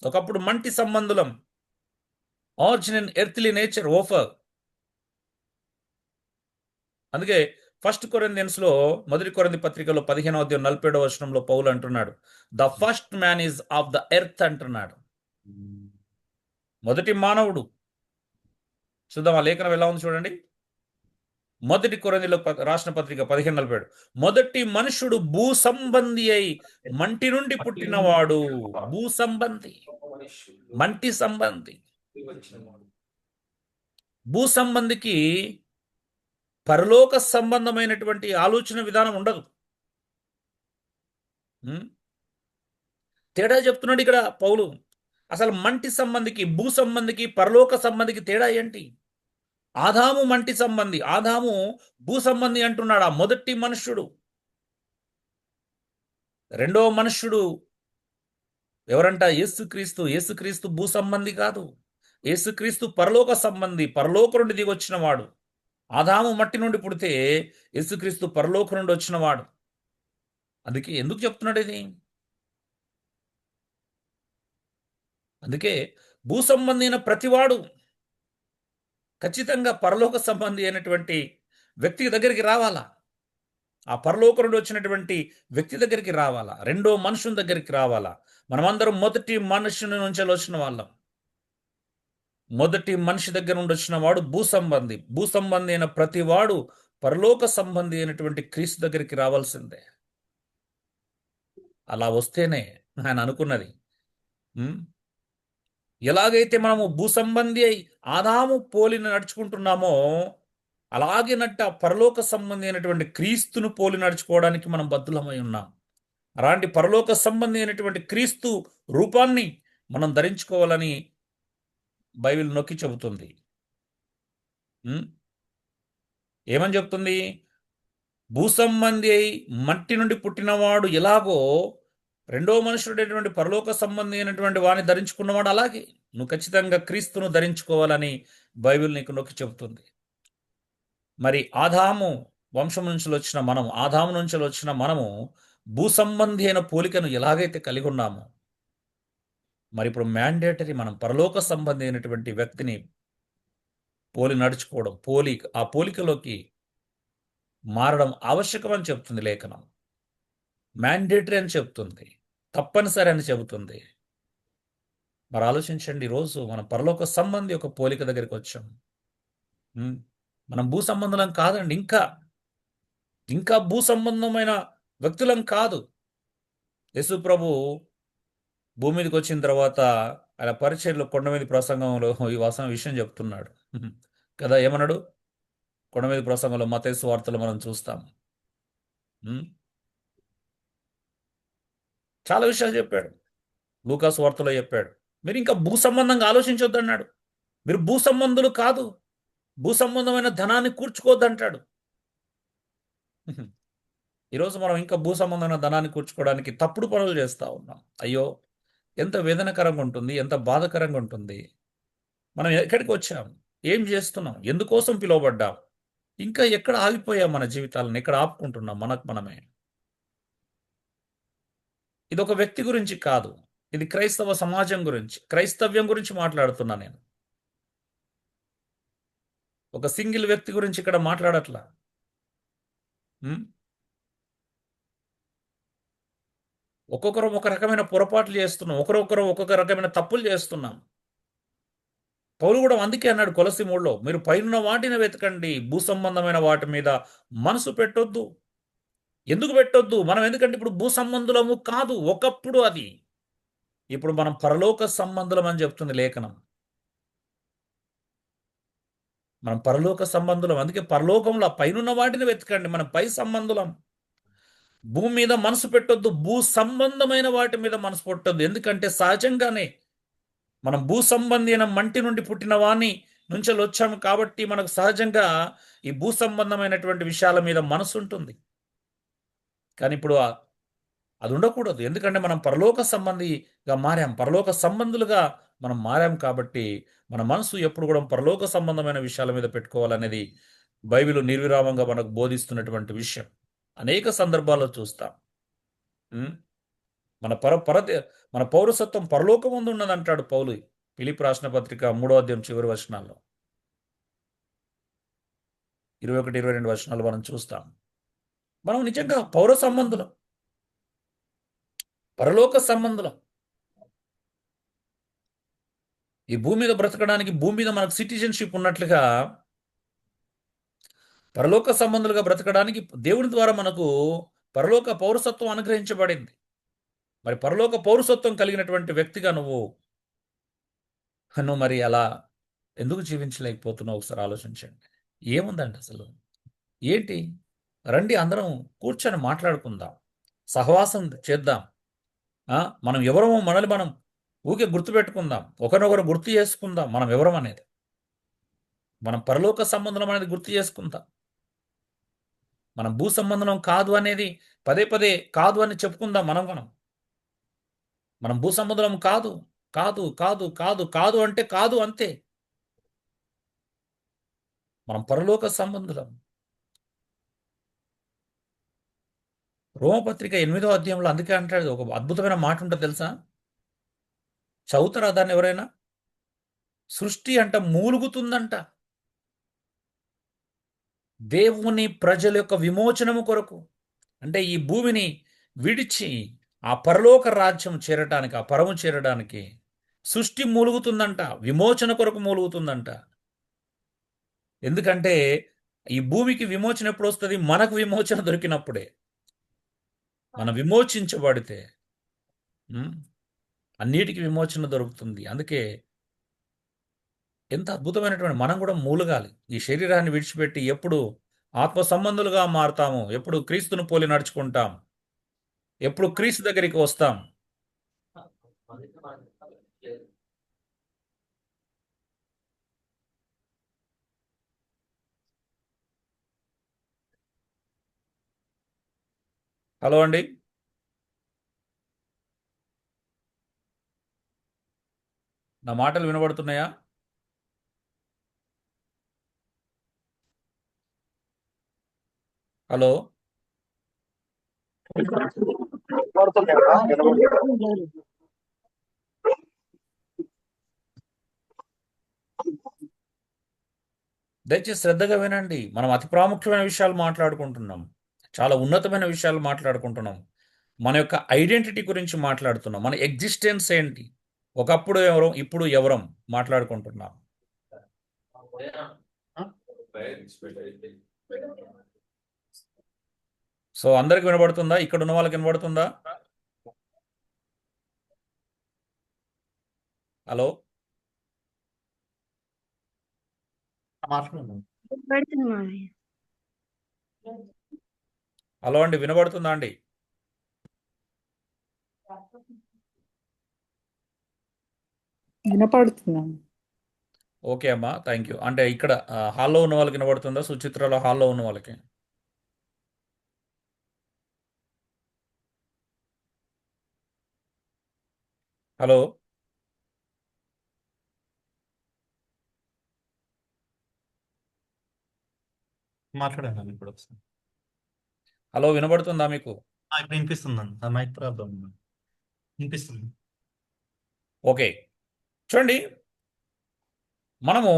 ఒకప్పుడు మట్టి సంబంధులం. ఆరిజిన్ ఇన్ ఎర్త్లీ నేచర్ ఓఫర్. అందుకే ఫస్ట్ కొరింథియన్స్లో మొదటి కొరింథీ పత్రికలో 15వ అధ్యాయం 47వ వచనంలో పౌలు అంటున్నాడు, the first man is of the earth అంటున్నాడు. మొదటి మానవుడు. చూద్దాం ఆ లేఖనం ఎలా ఉంది చూడండి. మొదటి కొరింథీలో రాసిన పత్రిక 15:47. మొదటి మనుషుడు భూ సంబంధి అయి మంటి నుండి పుట్టినవాడు. భూ సంబంధి, మంటి సంబంధి. భూ సంబంధికి పరలోక సంబంధమైనటువంటి ఆలోచన విధానం ఉండదు. తేడా చెప్తున్నాడు ఇక్కడ పౌలు. అసలు మంటి సంబంధికి, భూ సంబంధికి, పరలోక సంబంధికి తేడా ఏంటి? ఆదాము మంటి సంబంధి, ఆదాము భూ సంబంధి అంటున్నాడు. ఆ మొదటి మనుష్యుడు. రెండో మనుష్యుడు ఎవరంట? యేసుక్రీస్తు. యేసుక్రీస్తు భూ సంబంధి కాదు. యేసుక్రీస్తు పరలోక సంబంధి, పరలోక నుండి దిగి వచ్చిన వాడు. ఆదాము మట్టి నుండి పుడితే యేసుక్రీస్తు పరలోక నుండి వచ్చినవాడు. అందుకే ఎందుకు చెప్తున్నాడు ఇది? అందుకే భూ సంబంధి అయిన ప్రతివాడు ఖచ్చితంగా పరలోక సంబంధి అయినటువంటి వ్యక్తి దగ్గరికి రావాలా. ఆ పరలోక నుండి వచ్చినటువంటి వ్యక్తి దగ్గరికి రావాలా. రెండో మనుషుని దగ్గరికి రావాలా. మనమందరం మొదటి మనుషుని నుంచి వచ్చిన వాళ్ళం. మొదటి మనిషి దగ్గర నుండి వచ్చిన వాడు భూ సంబంధి. భూ సంబంధి అయిన ప్రతివాడు పరలోక సంబంధి అయినటువంటి క్రీస్తు దగ్గరికి రావాల్సిందే. అలా వస్తేనే ఆయన అనుకున్నది. ఎలాగైతే మనము భూ సంబంధి అయి ఆదాము పోలిన నడుచుకుంటున్నామో అలాగే పరలోక సంబంధి అయినటువంటి క్రీస్తును పోలి నడుచుకోవడానికి మనం బద్ధులమై ఉన్నాం. అలాంటి పరలోక సంబంధి అయినటువంటి క్రీస్తు రూపాన్ని మనం ధరించుకోవాలని బైబిల్ నొక్కి చెబుతుంది. ఏమని చెప్తుంది? భూ సంబంధి అయి మట్టి నుండి పుట్టినవాడు ఎలాగో రెండో మనుషుడైనటువంటి పరలోక సంబంధి అయినటువంటి వాడిని ధరించుకున్నవాడు అలాగే నువ్వు ఖచ్చితంగా క్రీస్తును ధరించుకోవాలని బైబిల్ నీకు నొక్కి చెబుతుంది. మరి ఆదాము వంశం నుంచి వచ్చిన మనము, ఆదాము నుంచి వచ్చిన మనము భూ సంబంధి అయిన పోలికను ఎలాగైతే కలిగి ఉన్నామో మరి ఇప్పుడు మ్యాండేటరీ మనం పరలోక సంబంధి అయినటువంటి వ్యక్తిని పోలి నడుచుకోవడం, ఆ పోలికలోకి మారడం ఆవశ్యకం అని చెప్తుంది లేఖనం. మ్యాండేటరీ అని చెప్తుంది, తప్పనిసరి అని చెబుతుంది. మరి ఆలోచించండి, ఈరోజు మనం పరలోక సంబంధి ఒక పోలిక దగ్గరికి వచ్చాం. మనం భూ సంబంధం కాదండి, ఇంకా భూ సంబంధమైన వ్యక్తులం కాదు. యేసు ప్రభు భూమి మీదకి వచ్చిన తర్వాత ఆయన పరిచర్యలో కొండ మీద ప్రసంగంలో ఈ విషయం చెప్తున్నాడు కదా. ఏమన్నాడు? కొండ మీద ప్రసంగంలో మత్తయి సువార్తలో మనం చూస్తాం. చాలా విషయాలు చెప్పాడు. లూకా సువార్తలో చెప్పాడు, మీరు ఇంకా భూ సంబంధంగా ఆలోచించొద్దు అన్నాడు. మీరు భూ సంబంధులు కాదు, భూ సంబంధమైన ధనాన్ని కూర్చుకోవద్దంటాడు. ఈరోజు మనం ఇంకా భూ సంబంధమైన ధనాన్ని కూర్చుకోవడానికి తప్పుడు పనులు చేస్తూ ఉన్నాం. అయ్యో, ఎంత వేదనకరంగా ఉంటుంది, ఎంత బాధకరంగా ఉంటుంది. మనం ఎక్కడికి వచ్చాం, ఏం చేస్తున్నాం, ఎందుకోసం పిలువబడ్డాం, ఇంకా ఎక్కడ ఆగిపోయాం, మన జీవితాలను ఎక్కడ ఆపుకుంటున్నాం మనకు మనమే. ఇది ఒక వ్యక్తి గురించి కాదు, ఇది క్రైస్తవ సమాజం గురించి, క్రైస్తవ్యం గురించి మాట్లాడుతున్నా నేను. ఒక సింగిల్ వ్యక్తి గురించి ఇక్కడ మాట్లాడట్లా. ఒక్కొక్కరు ఒక రకమైన పొరపాట్లు చేస్తున్నాం, ఒకరొకరు ఒక్కొక్క రకమైన తప్పులు చేస్తున్నాం. పౌలు కూడా అందుకే అన్నాడు కొలస్సీ 3లో, మీరు పైన వాటిని వెతకండి, భూ సంబంధమైన వాటి మీద మనసు పెట్టొద్దు. ఎందుకు పెట్టొద్దు? మనం ఎందుకంటే ఇప్పుడు భూ సంబంధులము కాదు, ఒకప్పుడు అది. ఇప్పుడు మనం పరలోక సంబంధులం అని చెప్తుంది లేఖనం. మనం పరలోక సంబంధులం. అందుకే పరలోకంలో పైనున్న వాటిని వెతకండి, మనం పై సంబంధులం. భూమి మీద మనసు పెట్టొద్దు, భూ సంబంధమైన వాటి మీద మనసు పెట్టొద్దు. ఎందుకంటే సహజంగానే మనం భూ సంబంధి అయిన మంటి నుండి పుట్టిన వాణ్ణి నుంచి వచ్చాము కాబట్టి మనకు సహజంగా ఈ భూ సంబంధమైనటువంటి విషయాల మీద మనసు ఉంటుంది. కానీ ఇప్పుడు అది ఉండకూడదు. ఎందుకంటే మనం పరలోక సంబంధిగా మారాం. పరలోక సంబంధులుగా మనం మారాం కాబట్టి మన మనసు ఎప్పుడు కూడా పరలోక సంబంధమైన విషయాల మీద పెట్టుకోవాలనేది బైబిల్ నిర్విరామంగా మనకు బోధిస్తున్నటువంటి విషయం. అనేక సందర్భాల్లో చూస్తాం. ఉం? మన మన పౌరసత్వం పరలోకమందు ఉన్నదంటాడు పౌలు ఫిలిప్పీ రాసిన పత్రిక 3వ అధ్యాయం చివరి వచనాల్లో 21, 22 వచనాలు మనం చూస్తాం. మనం నిజంగా పౌర సంబంధులం, పరలోక సంబంధులం. ఈ భూమి మీద బ్రతకడానికి భూమి మీద మనకు సిటిజన్షిప్ ఉన్నట్లుగా పరలోక సంబంధులుగా బ్రతకడానికి దేవుని ద్వారా మనకు పరలోక పౌరసత్వం అనుగ్రహించబడింది. మరి పరలోక పౌరసత్వం కలిగినటువంటి వ్యక్తిగా నువ్వు మరి అలా ఎందుకు జీవించలేకపోతున్నావు? ఒకసారి ఆలోచించండి. ఏముందండి అసలు? ఏంటి? రండి అందరం కూర్చొని మాట్లాడుకుందాం, సహవాసం చేద్దాం. మనం ఎవరమో మనల్ని మనం ఊకే గుర్తుపెట్టుకుందాం, ఒకరినొకరు గుర్తు చేసుకుందాం. మనం ఎవరం అనేది, మనం పరలోక సంబంధం అనేది గుర్తు చేసుకుందాం. మనం భూ సంబంధం కాదు అనేది పదే పదే కాదు అని చెప్పుకుందాం. మనం భూ సంబంధం కాదు కాదు కాదు కాదు కాదు అంటే కాదు, అంతే. మనం పరలోక సంబంధులం. రోమపత్రిక 8వ అధ్యాయంలో అందుకే అంటాడు, ఒక అద్భుతమైన మాట ఉంటుంది తెలుసా? చదువుతారా దాన్ని ఎవరైనా? సృష్టి అంట మూలుగుతుందంట దేవుని ప్రజల యొక్క విమోచనము కొరకు. అంటే ఈ భూమిని విడిచి ఆ పరలోక రాజ్యం చేరడానికి, ఆ పరము చేరడానికి సృష్టి మూలుగుతుందంట, విమోచన కొరకు మూలుగుతుందంట. ఎందుకంటే ఈ భూమికి విమోచన ఎప్పుడు వస్తుంది? మనకు విమోచన దొరికినప్పుడే. మనం విమోచించబడితే అన్నిటికీ విమోచన దొరుకుతుంది. అందుకే ఎంత అద్భుతమైనటువంటి మనం కూడా మూలగాలి. ఈ శరీరాన్ని విడిచిపెట్టి ఎప్పుడు ఆత్మ సంబంధులుగా మారుతాము, ఎప్పుడు క్రీస్తును పోలి నడుచుకుంటాం, ఎప్పుడు క్రీస్తు దగ్గరికి వస్తాం. హలో అండి, నా మాటలు వినబడుతున్నాయా? హలో, దయచేసి శ్రద్ధగా వినండి. మనం అతి ప్రాముఖ్యమైన విషయాలు మాట్లాడుకుంటున్నాం, చాలా ఉన్నతమైన విషయాలు మాట్లాడుకుంటున్నాం. మన యొక్క ఐడెంటిటీ గురించి మాట్లాడుతున్నాం. మన ఎగ్జిస్టెన్స్ ఏంటి, ఒకప్పుడు ఎవరం, ఇప్పుడు ఎవరం మాట్లాడుకుంటున్నాం. సో అందరికి వినబడుతుందా? ఇక్కడ ఉన్న వాళ్ళకి వినబడుతుందా? హలో, హలో అండి, వినబడుతుందా అండి? వినపడుతున్నాను. ఓకే అమ్మా, థ్యాంక్ యూ. అంటే ఇక్కడ హాల్లో ఉన్న వాళ్ళకి వినబడుతుందా? సుచిత్రలో హాల్లో ఉన్న వాళ్ళకి? హలో, మాట్లాడాను ఇప్పుడు ఒకసారి. హలో, వినబడుతుందా మీకు? ఇప్పుడు వినిపిస్తుందండి, ఆ మైక్ ప్రాబ్లం వినిపిస్తుంది. ఓకే, చూడండి, మనము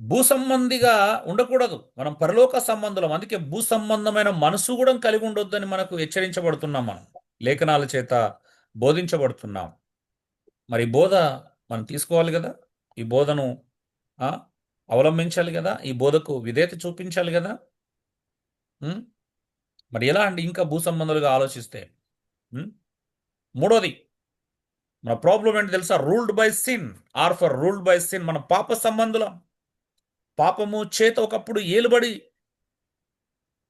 భూ సంబంధిగా ఉండకూడదు, మనం పరలోక సంబంధులం. అందుకే భూ సంబంధమైన మనసు కూడా కలిగి ఉండొద్దని మనకు హెచ్చరించబడుతున్నాం. మనం లేఖనాల చేత బోధించబడుతున్నాం. మరి బోధ మనం తీసుకోవాలి కదా, ఈ బోధను అవలంబించాలి కదా, ఈ బోధకు విధేయత చూపించాలి కదా. మరి ఎలా అండి ఇంకా భూ సంబంధాలుగా ఆలోచిస్తే? మూడోది, మన ప్రాబ్లం ఏంటి తెలుసా? Ruled by sin are for ruled by sin. మన పాప సంబంధులం. పాపము చేత ఒకప్పుడు ఏలుబడి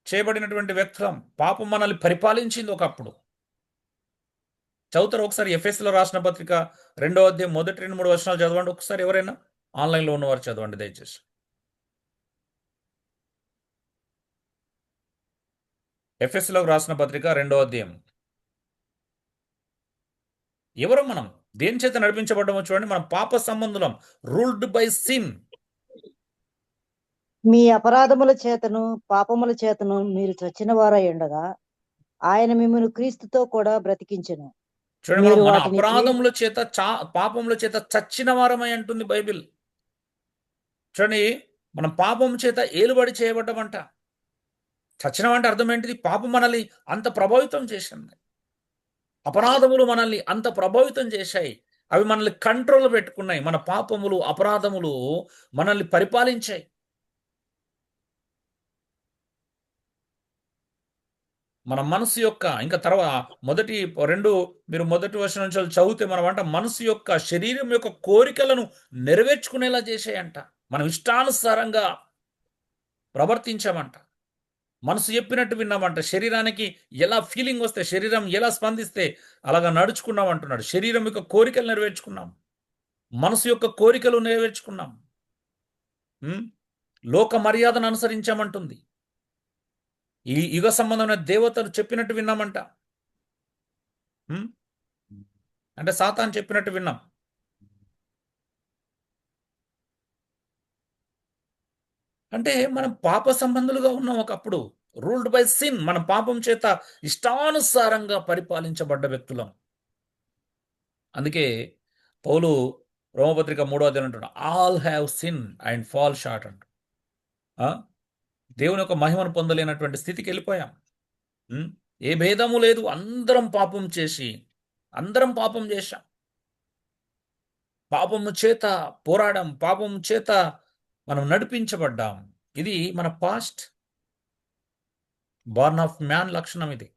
చేయబడినటువంటి వ్యక్తులం. పాపం మనల్ని పరిపాలించింది ఒకప్పుడు. చదువుతారు ఒకసారి ఎఫ్ఎస్లో రాసిన పత్రిక 2వ అధ్యాయం మొదటి 2-3 వచనాలు చదవండి ఒకసారి. ఎవరైనా ఆన్లైన్లో ఉన్నవారు చదవండి దయచేసి. ఎఫెస్యులకు రాసిన పత్రిక 2వ అధ్యాయం. ఎవరు మనం? దేని చేత నడిపించబడ్డమో చూడండి. మనం పాప సంబంధులం, రూల్డ్ బై సిన్. మీ అపరాధముల చేతను పాపముల చేతను మీరు చచ్చిన వారై ఉండగా ఆయన మిమ్మల్ని క్రీస్తుతో కూడా బ్రతికించెను. చూడండి, మీరు మన వాటిని అపరాధముల చేత పాపముల చేత చచ్చిన వారమై అంటుంది బైబిల్. చూడండి, మనం పాపం చేత ఏలుబడి చేయబడ్డమంట. చచ్చినమంటే అర్థం ఏంటిది? పాపం మనల్ని అంత ప్రభావితం చేసింది. అపరాధములు మనల్ని అంత ప్రభావితం చేశాయి. అవి మనల్ని కంట్రోల్ పెట్టుకున్నాయి. మన పాపములు, అపరాధములు మనల్ని పరిపాలించాయి. మన మనసు యొక్క ఇంకా తర్వాత మీరు మొదటి వర్షం నుంచి చదివితే మనం అంట మనసు యొక్క శరీరం యొక్క కోరికలను నెరవేర్చుకునేలా చేసాయంట. మనం ఇష్టానుసారంగా ప్రవర్తించామంట. మనసు చెప్పినట్టు విన్నామంట. శరీరానికి ఎలా ఫీలింగ్ వస్తే, శరీరం ఎలా స్పందిస్తే అలాగా నడుచుకున్నాం అంటున్నాడు. శరీరం యొక్క కోరికలు నెరవేర్చుకున్నాం, మనసు యొక్క కోరికలు నెరవేర్చుకున్నాం, లోక మర్యాదను అనుసరించామంటుంది. ఈ యుగ సంబంధమైన దేవతలు చెప్పినట్టు విన్నామంట. అంటే సాతాను చెప్పినట్టు విన్నాం. అంటే మనం పాప సంబంధులుగా ఉన్నాం ఒకప్పుడు. Ruled by sin. మనం పాపం చేత ఇష్టానుసారంగా పరిపాలించబడ్డ వ్యక్తులం. అందుకే పౌలు రోమపత్రిక 3వ అధ్యాయం అంటున్నాడు, all have sin and fall short అంట. దేవుని యొక్క మహిమను పొందలేనటువంటి స్థితికి వెళ్ళిపోయాం. ఏ భేదము లేదు, అందరం పాపం చేశాం. పాపము చేత పోరాడాం, పాపము చేత మనం నడిపించబడ్డాం. ఇది మన పాస్ట్. బార్న్ ఆఫ్ మ్యాన్ లక్షణం ఇది.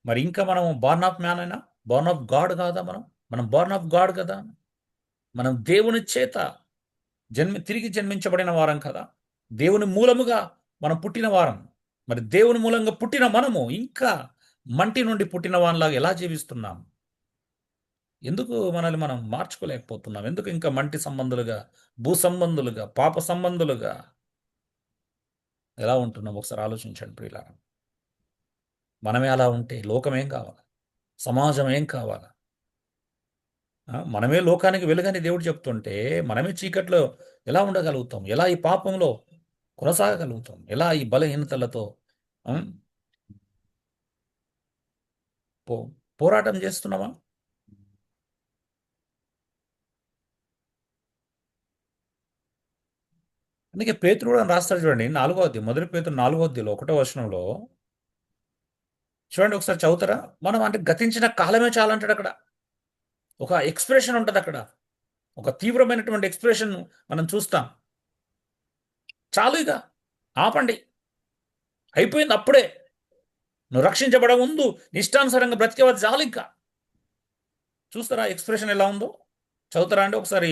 మరి ఇంకా మనం బార్న్ ఆఫ్ మ్యాన్ అయినా బార్న్ ఆఫ్ గాడ్ కాదా? మనం బార్న్ ఆఫ్ గాడ్ కదా. మనం దేవుని చేత తిరిగి జన్మించబడిన వారం కదా. దేవుని మూలముగా మనం పుట్టిన వారం. మరి దేవుని మూలంగా పుట్టిన మనము ఇంకా మంటి నుండి పుట్టిన వానిలాగా ఎలా జీవిస్తున్నాం? ఎందుకు మనల్ని మనం మార్చుకోలేకపోతున్నాం? ఎందుకు ఇంకా మంటి సంబంధులుగా, భూ సంబంధులుగా, పాప సంబంధులుగా ఎలా ఉంటున్నాం? ఒకసారి ఆలోచించండి ప్రియులారా. మనమే అలా ఉంటే లోకం ఏం కావాలి? సమాజం ఏం కావాలి? మనమే లోకానికి వెలుగని దేవుడు చెప్తుంటే మనమే చీకట్లో ఎలా ఉండగలుగుతాం? ఎలా ఈ పాపంలో కొనసాగగలుగుతాం? ఎలా ఈ బలహీనతలతో పోరాటం చేస్తున్నామా? అందుకే పేతురు కూడా రాస్తాడు చూడండి, 4వ అధ్యాయం, మొదటి పేతురు 4వ అధ్యాయంలో 1వ వచనంలో చూడండి, ఒకసారి చదువుతారా? మనం అంటే గతించిన కాలమే చాలంటాడు. అక్కడ ఒక ఎక్స్ప్రెషన్ ఉంటుంది, అక్కడ ఒక తీవ్రమైనటువంటి ఎక్స్ప్రెషన్ మనం చూస్తాం. చాలు, ఇక ఆపండి, అయిపోయింది, అప్పుడే నువ్వు రక్షించబడ ముందు ఇష్టానుసారంగా బ్రతికేవాది చాలు. ఇంకా చూస్తారా ఎక్స్ప్రెషన్ ఎలా ఉందో? చదువుతారా అండి ఒకసారి?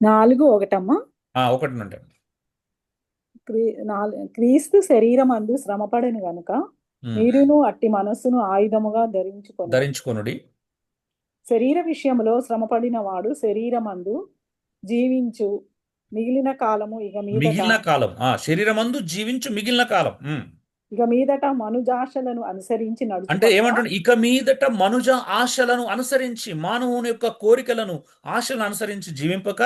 4:1 ఒకటి నుండి. క్రీస్తు శరీరమందు శ్రమపడెను గనుక మీరును అట్టి మనస్సును ఆయుధముగా ధరించుకొనుడి. శరీర విషయంలో శ్రమపడిన వాడు శరీరమందు జీవించు మిగిలిన కాలము శరీరమందు జీవించు మిగిలిన కాలం ఇక మీదట మనుజాశలను అనుసరించి అంటే ఏమంటాడు? ఇక మీదట మనుజ ఆశలను అనుసరించి, మానవుని యొక్క కోరికలను, ఆశలను అనుసరించి జీవింపక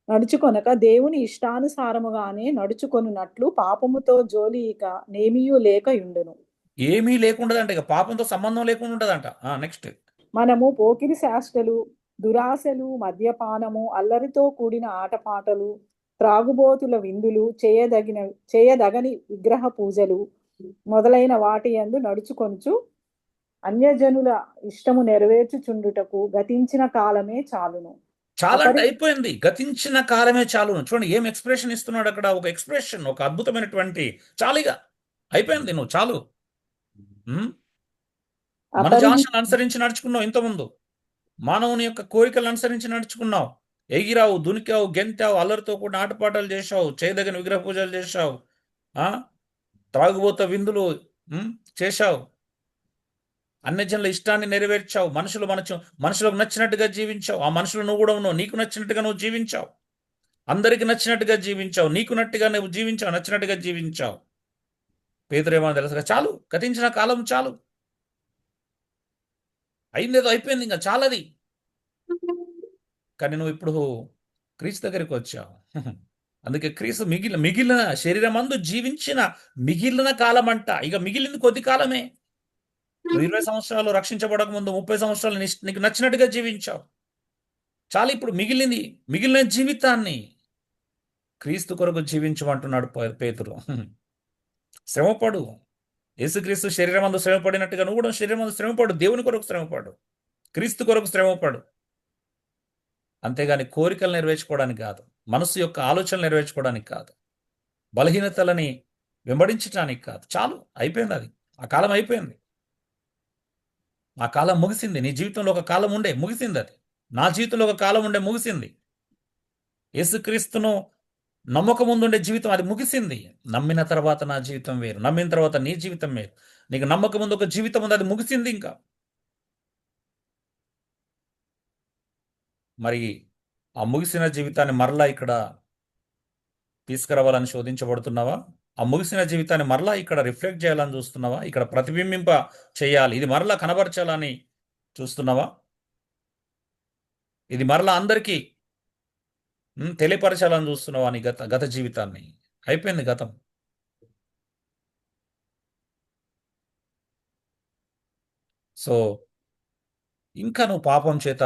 నడుచుకొనక దేవుని ఇష్టానుసారముగానే నడుచుకొనున్నట్లు పాపముతో జోలి ఇక నేమియూ లేక యుండును. ఏమీ లేకుండదంట, ఇక పాపంతో సంబంధం లేకుండా ఉంటదంట. నెక్స్ట్, మనము పోకిరి శాస్త్రలు, దురాశలు, మద్యపానము, అల్లరితో కూడిన ఆటపాటలు, త్రాగుబోతుల విందులు, చేయదగని విగ్రహ పూజలు మొదలైన వాటి యందు నడుచుకొనుచు అన్యజనుల ఇష్టము నెరవేర్చుచుండుటకు గతించిన కాలమే చాలును. చాలా అంటే అయిపోయింది, గతించిన కాలమే చాలును. చూడండి ఏం ఎక్స్ప్రెషన్ ఇస్తున్నాడు అక్కడ. ఒక ఎక్స్ప్రెషన్, ఒక అద్భుతమైనటువంటి చాలుగా అయిపోయింది, నువ్వు చాలు. మన ఆశను అనుసరించి నడుచుకున్నావు, ఇంతకుముందు మానవుని యొక్క కోరికలను అనుసరించి నడుచుకున్నావు. ఎగిరావు, దునికావు, గెంతావు, అల్లరితో కూడా ఆటపాటలు చేశావు, చేయదగిన విగ్రహ పూజలు చేశావు, త్రాగుబోత విందులు చేశావు, అన్యజనుల ఇష్టాన్ని నెరవేర్చావు, మనుషులకు నచ్చినట్టుగా జీవించావు. ఆ మనుషులు నువ్వు కూడా ఉన్నావు, నీకు నచ్చినట్టుగా నువ్వు జీవించావు, అందరికి నచ్చినట్టుగా జీవించావు, నీకు నచ్చినట్టుగా జీవించావు. పేతురేమో తెలుసుగా, చాలు, గతించిన కాలం చాలు, అయిందేదో అయిపోయింది, ఇంకా చాలది. కానీ నువ్వు ఇప్పుడు క్రీస్తు దగ్గరికి వచ్చావు. అందుకే క్రీస్తు మిగిలిన శరీరమందు జీవించిన మిగిలిన కాలం అంట. ఇక మిగిలింది కొద్ది కాలమే. నువ్వు 20 సంవత్సరాలు రక్షించబడక ముందు 30 సంవత్సరాలు నీకు నచ్చినట్టుగా జీవించావు. చాలా, ఇప్పుడు మిగిలిన జీవితాన్ని క్రీస్తు కొరకు జీవించమంటున్నాడు పేతురు. శ్రమపడు. యేసుక్రీస్తు శరీరమందు శ్రమపడినట్టుగా నువ్వు కూడా శరీరమందు శ్రమపడు. దేవుని కొరకు శ్రమపడు, క్రీస్తు కొరకు శ్రమపడు. అంతేగాని కోరికలు నెరవేర్చుకోవడానికి కాదు, మనసు యొక్క ఆలోచనలు నెరవేర్చుకోవడానికి కాదు, బలహీనతలని వెంబడించడానికి కాదు. చాలు, అయిపోయింది అది. ఆ కాలం అయిపోయింది. ఆ కాలం ముగిసింది. నీ జీవితంలో ఒక కాలం ఉండే ముగిసింది అది. నా జీవితంలో ఒక కాలం ఉండే ముగిసింది. యేసుక్రీస్తును నమ్మకం ముందుండే జీవితం అది ముగిసింది. నమ్మిన తర్వాత నా జీవితం వేరు, నమ్మిన తర్వాత నీ జీవితం వేరు. నీకు నమ్మకం ముందు ఒక జీవితం ఉంది, అది ముగిసింది. ఇంకా మరి ఆ ముగిసిన జీవితాన్ని మరలా ఇక్కడ తీసుకురావాలని శోధించబడుతున్నావా? ఆ ముగిసిన జీవితాన్ని మరలా ఇక్కడ రిఫ్లెక్ట్ చేయాలని చూస్తున్నావా? ఇక్కడ ప్రతిబింబింప చేయాలి, ఇది మరలా కనబరచాలని చూస్తున్నావా? ఇది మరలా అందరికీ తెలియపరచాలని చూస్తున్నావా? నీ గత జీవితాన్ని. అయిపోయింది గతం. సో ఇంకా నువ్వు పాపం చేత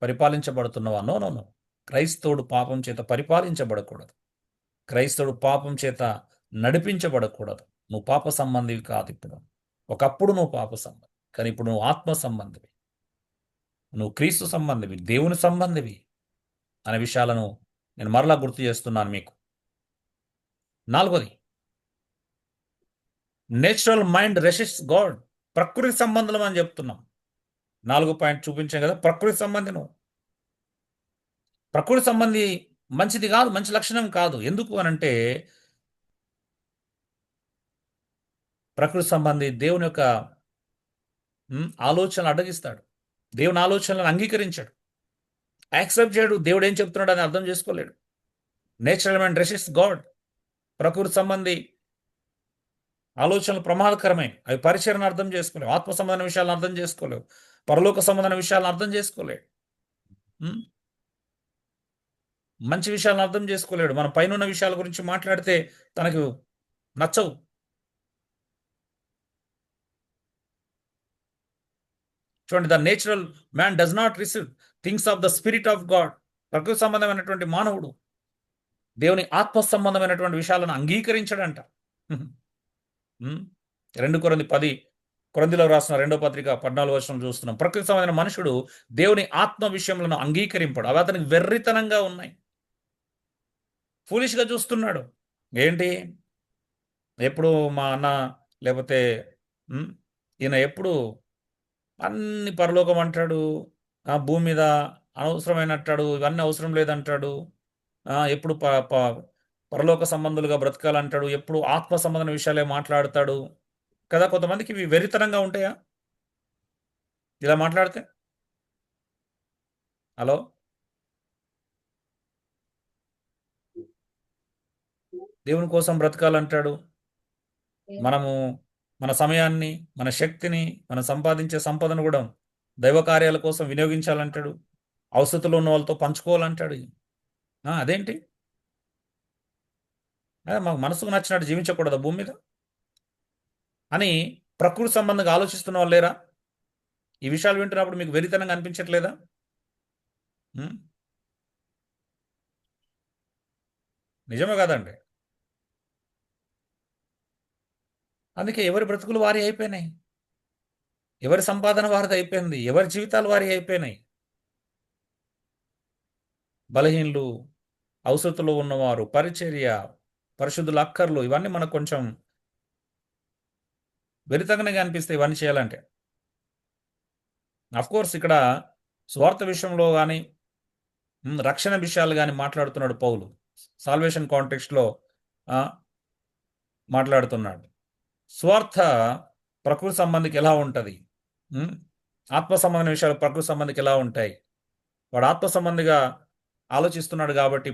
పరిపాలించబడుతున్నావా? No no no. క్రైస్తవుడు పాపం చేత పరిపాలించబడకూడదు. క్రైస్తవుడు పాపం చేత నడిపించబడకూడదు. నువ్వు పాప సంబంధివి కాదు ఇప్పుడు. ఒకప్పుడు నువ్వు పాప సంబంధి, కానీ ఇప్పుడు నువ్వు ఆత్మ సంబంధివి, నువ్వు క్రీస్తు సంబంధివి, దేవుని సంబంధివి అనే విషయాలను నేను మరలా గుర్తు చేస్తున్నాను మీకు. 4వది, నేచురల్ మైండ్ రెసిస్ట్స్ గాడ్. ప్రకృతి సంబంధం అని చెప్తున్నాం. 4 పాయింట్ చూపించాం కదా. ప్రకృతి సంబంధి నువ్వు. ప్రకృతి సంబంధి మంచిది కాదు, మంచి లక్షణం కాదు. ఎందుకు అనంటే ప్రకృతి సంబంధి దేవుని యొక్క ఆలోచనలు అడ్డగిస్తాడు, దేవుని ఆలోచనలను అంగీకరించాడు, యాక్సెప్ట్ చేయడు. దేవుడు ఏం చెప్తున్నాడు అని అర్థం చేసుకోలేడు. Natural mind resists God. ప్రకృతి సంబంధి ఆలోచనలు ప్రమాదకరమే. అవి పరిచయను అర్థం చేసుకోలేవు, ఆత్మ సంబంధమైన విషయాలను అర్థం చేసుకోలేవు, పరలోక సంబంధమైన విషయాలను అర్థం చేసుకోలేడు, మంచి విషయాలను అర్థం చేసుకోలేడు. మన పైన విషయాల గురించి మాట్లాడితే తనకు నచ్చవు. చూడండి, the natural man does not receive things of the spirit of God. ప్రకృతి సంబంధమైనటువంటి మానవుడు దేవుని ఆత్మ సంబంధమైనటువంటి విషయాలను అంగీకరించడంట. 2 కొరింథీయులకు రాసిన 2వ పత్రిక 14వ వచనం చూస్తున్నాం. ప్రకృతి సంబంధమైన మనుషుడు దేవుని ఆత్మ విషయములను అంగీకరింపడు. అవి అతనికి వెర్రితనంగా ఉన్నాయి, ఫూలిష్గా చూస్తున్నాడు. ఏంటి, ఎప్పుడు మా అన్న లేకపోతే ఈయన ఎప్పుడు అన్ని పరలోకం అంటాడు, భూమి మీద అనవసరమైనట్టాడు, ఇవన్నీ అవసరం లేదంటాడు, ఎప్పుడు పరలోక సంబంధులుగా బ్రతకాలంటాడు, ఎప్పుడు ఆత్మ సంబంధమైన విషయాలే మాట్లాడతాడు కదా. కొంతమందికి ఇవి వెరితనంగా ఉంటాయా ఇలా మాట్లాడితే? హలో, దేవుని కోసం బ్రతకాలంటాడు, మనము మన సమయాన్ని, మన శక్తిని, మనం సంపాదించే సంపదను కూడా దైవ కార్యాల కోసం వినియోగించాలంటాడు, అవసరతలో ఉన్న వాళ్ళతో పంచుకోవాలంటాడు. అదేంటి, మాకు మనసుకు నచ్చినట్టు జీవించకూడదు భూమి మీద అని ప్రకృతి సంబంధంగా ఆలోచిస్తున్న వాళ్ళు లేరా? ఈ విషయాలు వింటున్నప్పుడు మీకు వెరితనంగా అనిపించట్లేదా? నిజమే కదండి. అందుకే ఎవరి బ్రతుకులు వారి అయిపోయినాయి, ఎవరి సంపాదన వారిది అయిపోయింది, ఎవరి జీవితాలు వారి అయిపోయినాయి. బలహీనులు, అవసరతలో ఉన్నవారు, పరిచర్య, పరిశుద్ధుల అక్కర్లు, ఇవన్నీ మనకు కొంచెం వెరితనంగా అనిపిస్తాయి ఇవన్నీ చేయాలంటే. కోర్స్ ఇక్కడ స్వార్థ విషయంలో కానీ రక్షణ విషయాలు కానీ మాట్లాడుతున్నాడు పౌలు. సాల్వేషన్ కాంటెక్స్ట్లో మాట్లాడుతున్నాడు. స్వార్థ ప్రకృతి సంబంధికి ఎలా ఉంటుంది, ఆత్మ సంబంధమైన విషయాలు ప్రకృతి సంబంధికి ఎలా ఉంటాయి? వాడు ఆత్మ సంబంధిగా ఆలోచిస్తున్నాడు కాబట్టి,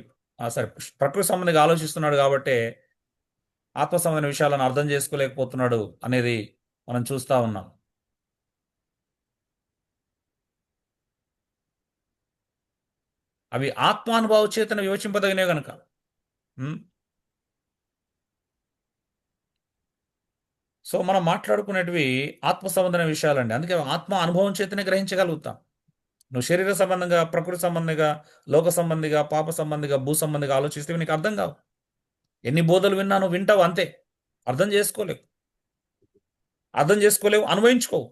ప్రకృతి సంబంధిగా ఆలోచిస్తున్నాడు కాబట్టి ఆత్మ సంబంధమైన విషయాలను అర్థం చేసుకోలేకపోతున్నాడు అనేది మనం చూస్తా ఉన్నాం. అవి ఆత్మానుభవ చేతన వివచింపదగినవి గనక. సో మనం మాట్లాడుకునేటివి ఆత్మ సంబంధమైన విషయాలండి. అందుకే ఆత్మ అనుభవం చేతనే గ్రహించగలుగుతాం. నువ్వు శరీర సంబంధంగా, ప్రకృతి సంబంధిగా, లోక సంబంధిగా, పాప సంబంధిగా, భూ సంబంధిగా ఆలోచిస్తే నీకు అర్థం కావు. ఎన్ని బోధలు విన్నా నువ్వు వింటావు అంతే, అర్థం చేసుకోలేవు. అనుభవించుకోవు.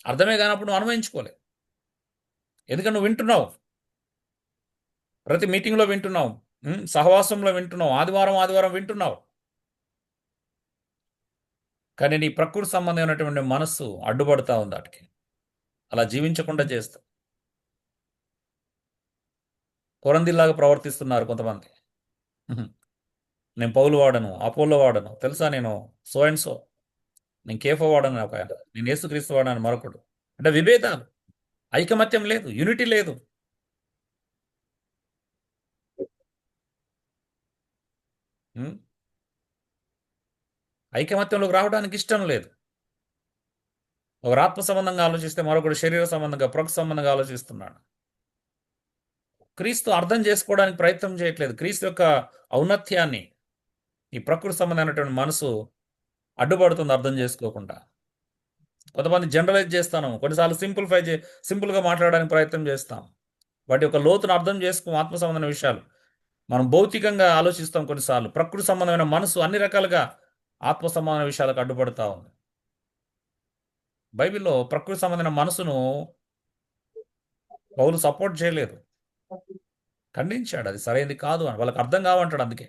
అర్థమే కానప్పుడు నువ్వు అనుభవించుకోలేవు. ఎందుకంటే నువ్వు వింటున్నావు, ప్రతి మీటింగ్లో వింటున్నావు, సహవాసంలో వింటున్నావు, ఆదివారం వింటున్నావు. కానీ నీ ప్రకృతి సంబంధమైనటువంటి మనస్సు అడ్డుపడతా ఉంది వాటికి, అలా జీవించకుండా చేస్తా. కొరందిల్లాగా ప్రవర్తిస్తున్నారు కొంతమంది. నేను పౌలు వాడను, అపోలో వాడను, తెలుసా నేను సో అండ్ సో, నేను కేఫో వాడను ఒక ఆయన, నేను యేసుక్రీస్తు వాడను మరొకడు. అంటే విభేదాలు, ఐకమత్యం లేదు, యూనిటీ లేదు. ఐకమత్యంలోకి రావడానికి ఇష్టం లేదు. ఒకరు ఆత్మ సంబంధంగా ఆలోచిస్తే మరొకడు శరీర సంబంధంగా, ప్రకృతి సంబంధంగా ఆలోచిస్తున్నాడు. క్రీస్తు అర్థం చేసుకోవడానికి ప్రయత్నం చేయట్లేదు. క్రీస్తు యొక్క ఔన్నత్యాన్ని ఈ ప్రకృతి సంబంధమైనటువంటి మనసు అడ్డుపడుతుంది అర్థం చేసుకోకుండా. కొంతమంది జనరలైజ్ చేస్తాను, కొన్నిసార్లు సింపుల్గా మాట్లాడడానికి ప్రయత్నం చేస్తాం. వాటి యొక్క లోతును అర్థం చేసుకోం. ఆత్మ సంబంధమైన విషయాలు మనం భౌతికంగా ఆలోచిస్తాం. కొన్నిసార్లు ప్రకృతి సంబంధమైన మనసు అన్ని రకాలుగా ఆత్మ సంబంధమైన విషయాలకు అడ్డుపడతా ఉంది. బైబిల్లో ప్రకృతి సంబంధమైన మనసును పౌలు సపోర్ట్ చేయలేదు, ఖండించాడు. అది సరైనది కాదు అని, వాళ్ళకి అర్థం కావంటాడు. అందుకే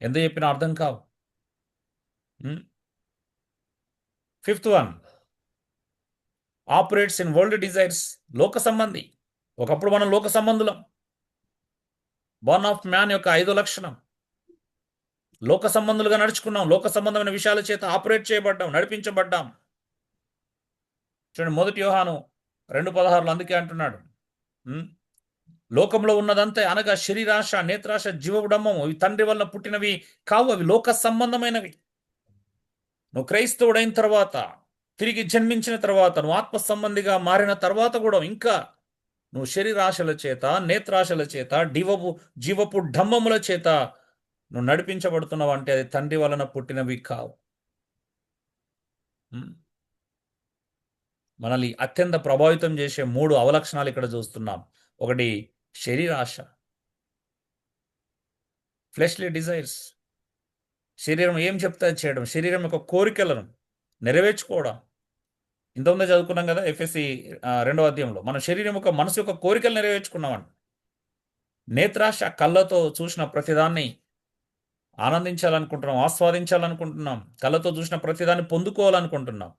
ఎంత చెప్పినా అర్థం కావు. 5th one, operates in world desires. లోక సంబంధి. ఒకప్పుడు మనం లోక సంబంధులం. బోర్న్ ఆఫ్ మ్యాన్ యొక్క 5వ లక్షణం, లోక సంబంధులుగా నడుచుకున్నాం. లోక సంబంధమైన విషయాల చేత ఆపరేట్ చేయబడ్డాం, నడిపించబడ్డాం. చూడండి, 1 యోహాను 2:16 అందుకే అంటున్నాడు, లోకంలో ఉన్నదంతే అనగా శరీరాశ, నేత్రాశ, జీవబుడమ్మము, ఇవి తండ్రి వలన పుట్టినవి కావు, అవి లోక సంబంధమైనవి. నువ్వు క్రైస్తవుడైన తర్వాత, తిరిగి జన్మించిన తర్వాత, నువ్వు ఆత్మ సంబంధిగా మారిన తర్వాత కూడా ఇంకా నువ్వు శరీరాశల చేత, నేత్రాశల చేత, జీవపు డంబముల చేత నువ్వు నడిపించబడుతున్నావు అంటే అది తండ్రి వలన పుట్టినవి కావు. మనల్ని అత్యంత ప్రభావితం చేసే 3 అవలక్షణాలు ఇక్కడ చూస్తున్నాం. ఒకటి శరీరాశ, ఫ్లెష్లీ డిజైర్స్. శరీరం ఏం చెప్తా చేయడం, శరీరం యొక్క కోరికలను నెరవేర్చుకోవడం. ఇంతకుముందే చదువుకున్నాం కదా ఎఫెసీ 2వ అధ్యాయంలో, మన శరీరం యొక్క మనసు యొక్క కోరికలు నెరవేర్చుకున్నామండి. నేత్రాశ, కళ్ళతో చూసిన ప్రతిదాన్ని ఆనందించాలనుకుంటున్నాం, ఆస్వాదించాలనుకుంటున్నాం, కళ్ళతో చూసిన ప్రతిదాన్ని పొందుకోవాలనుకుంటున్నాం.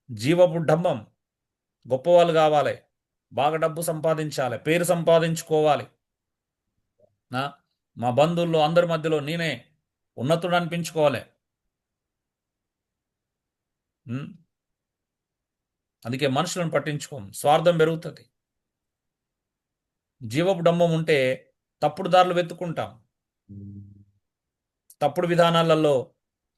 జీవపు డంబం, గొప్పవాళ్ళు కావాలి, బాగా డబ్బు సంపాదించాలి, పేరు సంపాదించుకోవాలి, మా బంధువుల్లో అందరి మధ్యలో నేనే ఉన్నతుడు అనిపించుకోవాలి. అందుకే మనుషులను పట్టించుకోం, స్వార్థం పెరుగుతుంది. జీవపు డంబం ఉంటే తప్పుడు దారులు వెతుక్కుంటాం, తప్పుడు విధానాలలో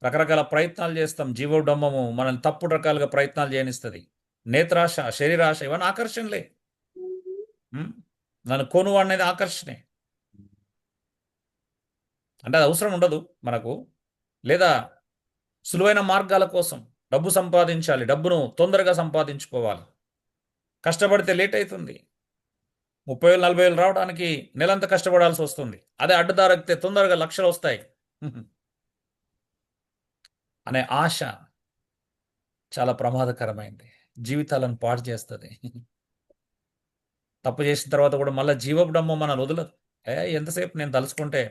రకరకాల ప్రయత్నాలు చేస్తాం. జీవపు డంబము మనల్ని తప్పుడు రకాలుగా ప్రయత్నాలు చేయనిస్తుంది. నేత్రాశ, శరీరాశ ఇవన్నీ ఆకర్షణలే. నన్ను కొను అనేది ఆకర్షణే. అంటే అది అవసరం ఉండదు మనకు, లేదా సులువైన మార్గాల కోసం డబ్బు సంపాదించాలి, డబ్బును తొందరగా సంపాదించుకోవాలి, కష్టపడితే లేట్ అవుతుంది. 30,000 40,000 రావడానికి నెలంతా కష్టపడాల్సి వస్తుంది. అదే అడ్డదారితే తొందరగా లక్షలు వస్తాయి అనే ఆశ చాలా ప్రమాదకరమైంది, జీవితాలను పాడు చేస్తుంది. తప్పు చేసిన తర్వాత కూడా మళ్ళీ జీవపు డంబం మనల్ని వదలదు. ఎంతసేపు నేను తలుచుకుంటే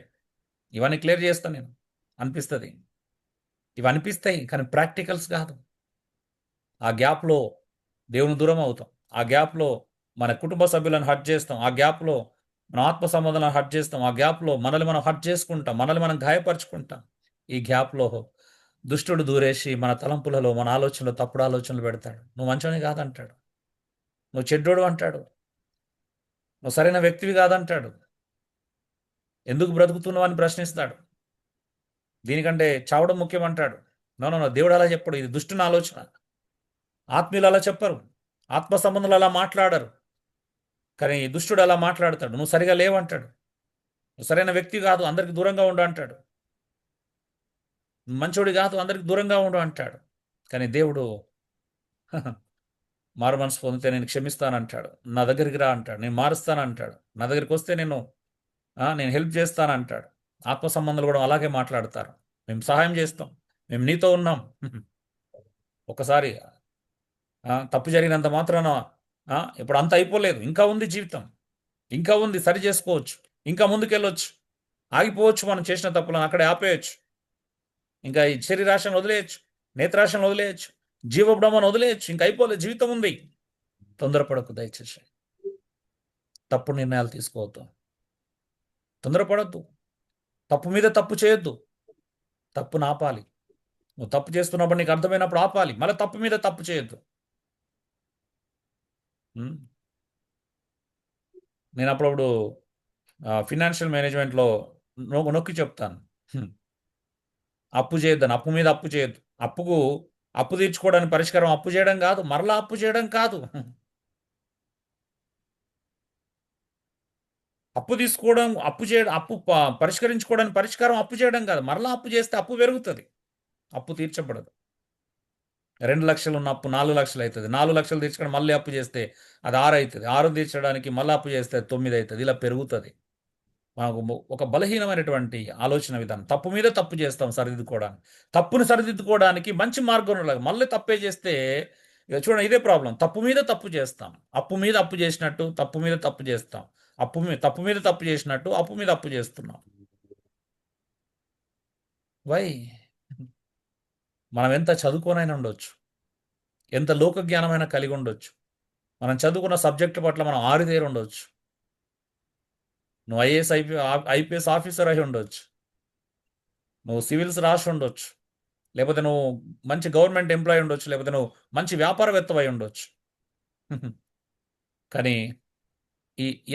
ఇవన్నీ క్లియర్ చేస్తాను నేను అనిపిస్తుంది. ఇవి అనిపిస్తాయి కానీ ప్రాక్టికల్స్ కాదు. ఆ గ్యాప్లో దేవుని దూరం అవుతాం, ఆ గ్యాప్లో మన కుటుంబ సభ్యులను హర్ట్ చేస్తాం, ఆ గ్యాప్లో మన ఆత్మ సంబంధాలను హర్ట్ చేస్తాం, ఆ గ్యాప్లో మనల్ని మనం హర్ట్ చేసుకుంటాం, మనల్ని మనం గాయపరుచుకుంటాం. ఈ గ్యాప్లో దుష్టుడు దూరేసి మన తలంపులలో, మన ఆలోచనలు, తప్పుడు ఆలోచనలు పెడతాడు. నువ్వు మంచోని కాదంటాడు, నువ్వు చెడ్డోడు అంటాడు, నువ్వు సరైన వ్యక్తివి కాదంటాడు. ఎందుకు బ్రతుకుతున్నావు అని ప్రశ్నిస్తాడు. దీనికంటే చావడం ముఖ్యం అంటాడు. నో నో నో, దేవుడు అలా చెప్పడు. ఇది దుష్టుని ఆలోచన. ఆత్మీయులు అలా చెప్పరు, ఆత్మ సంబంధులు అలా మాట్లాడరు. కానీ దుష్టుడు అలా మాట్లాడతాడు. నువ్వు సరిగా లేవంటాడు, నువ్వు సరైన వ్యక్తి కాదు, అందరికి దూరంగా ఉండు అంటాడు, మంచోడి కాదు, అందరికి దూరంగా ఉండు అంటాడు. కానీ దేవుడు మారు మనసు పొందితే నేను క్షమిస్తానంటాడు, నా దగ్గరికి రా అంటాడు, నేను మారుస్తానంటాడు, నా దగ్గరికి వస్తే నేను హెల్ప్ చేస్తానంటాడు. ఆత్మ సంబంధాలు కూడా అలాగే మాట్లాడతారు. మేము సహాయం చేస్తాం, మేము నీతో ఉన్నాం. ఒకసారి తప్పు జరిగినంత మాత్రాన ఇప్పుడు అంత అయిపోలేదు, ఇంకా ఉంది జీవితం, ఇంకా ఉంది, సరి చేసుకోవచ్చు, ఇంకా ముందుకెళ్ళొచ్చు, ఆగిపోవచ్చు. మనం చేసిన తప్పులను అక్కడే ఆపేయచ్చు. ఇంకా ఈ శరీరాశను వదిలేయచ్చు, నేత్రాశను వదిలేయచ్చు, జీవబ్రహ్మను వదిలేయచ్చు. ఇంకా అయిపోలేదు, జీవితం ఉంది. తొందరపడకు దయచేసి, తప్పు నిర్ణయాలు తీసుకోవద్దు, తొందరపడద్దు, తప్పు మీద తప్పు చేయొద్దు. తప్పును ఆపాలి. నువ్వు తప్పు చేస్తున్నప్పుడు నీకు అర్థమైనప్పుడు ఆపాలి, మళ్ళీ తప్పు మీద తప్పు చేయొద్దు. నేను అప్పుడప్పుడు ఫినాన్షియల్ మేనేజ్మెంట్లో నొక్కి చెప్తాను, అప్పు చేయొద్దని. అప్పు మీద అప్పు చేయొద్దు. అప్పు తీర్చుకోవడానికి పరిష్కారం అప్పు చేయడం కాదు, మరలా అప్పు చేయడం కాదు. అప్పు తీసుకోవడం, అప్పు పరిష్కరించుకోవడానికి పరిష్కారం అప్పు చేయడం కాదు, మరలా అప్పు చేస్తే అప్పు పెరుగుతుంది, అప్పు తీర్చబడదు. 2 లక్షలు ఉన్న అప్పు 4 లక్షలు అవుతుంది. 4 లక్షలు తీర్చుకోవడం మళ్ళీ అప్పు చేస్తే అది 6 అవుతుంది. 6 తీర్చడానికి మళ్ళీ అప్పు చేస్తే 9 అవుతుంది. ఇలా పెరుగుతుంది. మనకు ఒక బలహీనమైనటువంటి ఆలోచన విధానం. తప్పు మీద తప్పు చేస్తాం సరిదిద్దుకోవడానికి. తప్పును సరిదిద్దుకోవడానికి మంచి మార్గం లాగా మళ్ళీ తప్పే చేస్తే చూడండి, ఇదే ప్రాబ్లం. తప్పు మీద తప్పు చేస్తాం, అప్పు మీద అప్పు చేసినట్టు తప్పు మీద తప్పు చేస్తాం, తప్పు మీద తప్పు చేసినట్టు అప్పు మీద అప్పు చేస్తున్నాం. వై? మనం ఎంత చదువుకోనైనా ఉండొచ్చు, ఎంత లోక జ్ఞానమైనా కలిగి ఉండొచ్చు, మనం చదువుకున్న సబ్జెక్టు పట్ల మనం ఆరితేరి ఉండొచ్చు. నువ్వు ఐపీఎస్ ఆఫీసర్ అయి ఉండొచ్చు, నువ్వు సివిల్స్ రాసి ఉండొచ్చు, లేకపోతే నువ్వు మంచి గవర్నమెంట్ ఎంప్లాయీ ఉండొచ్చు, లేకపోతే నువ్వు మంచి వ్యాపారవేత్తవై ఉండొచ్చు. కానీ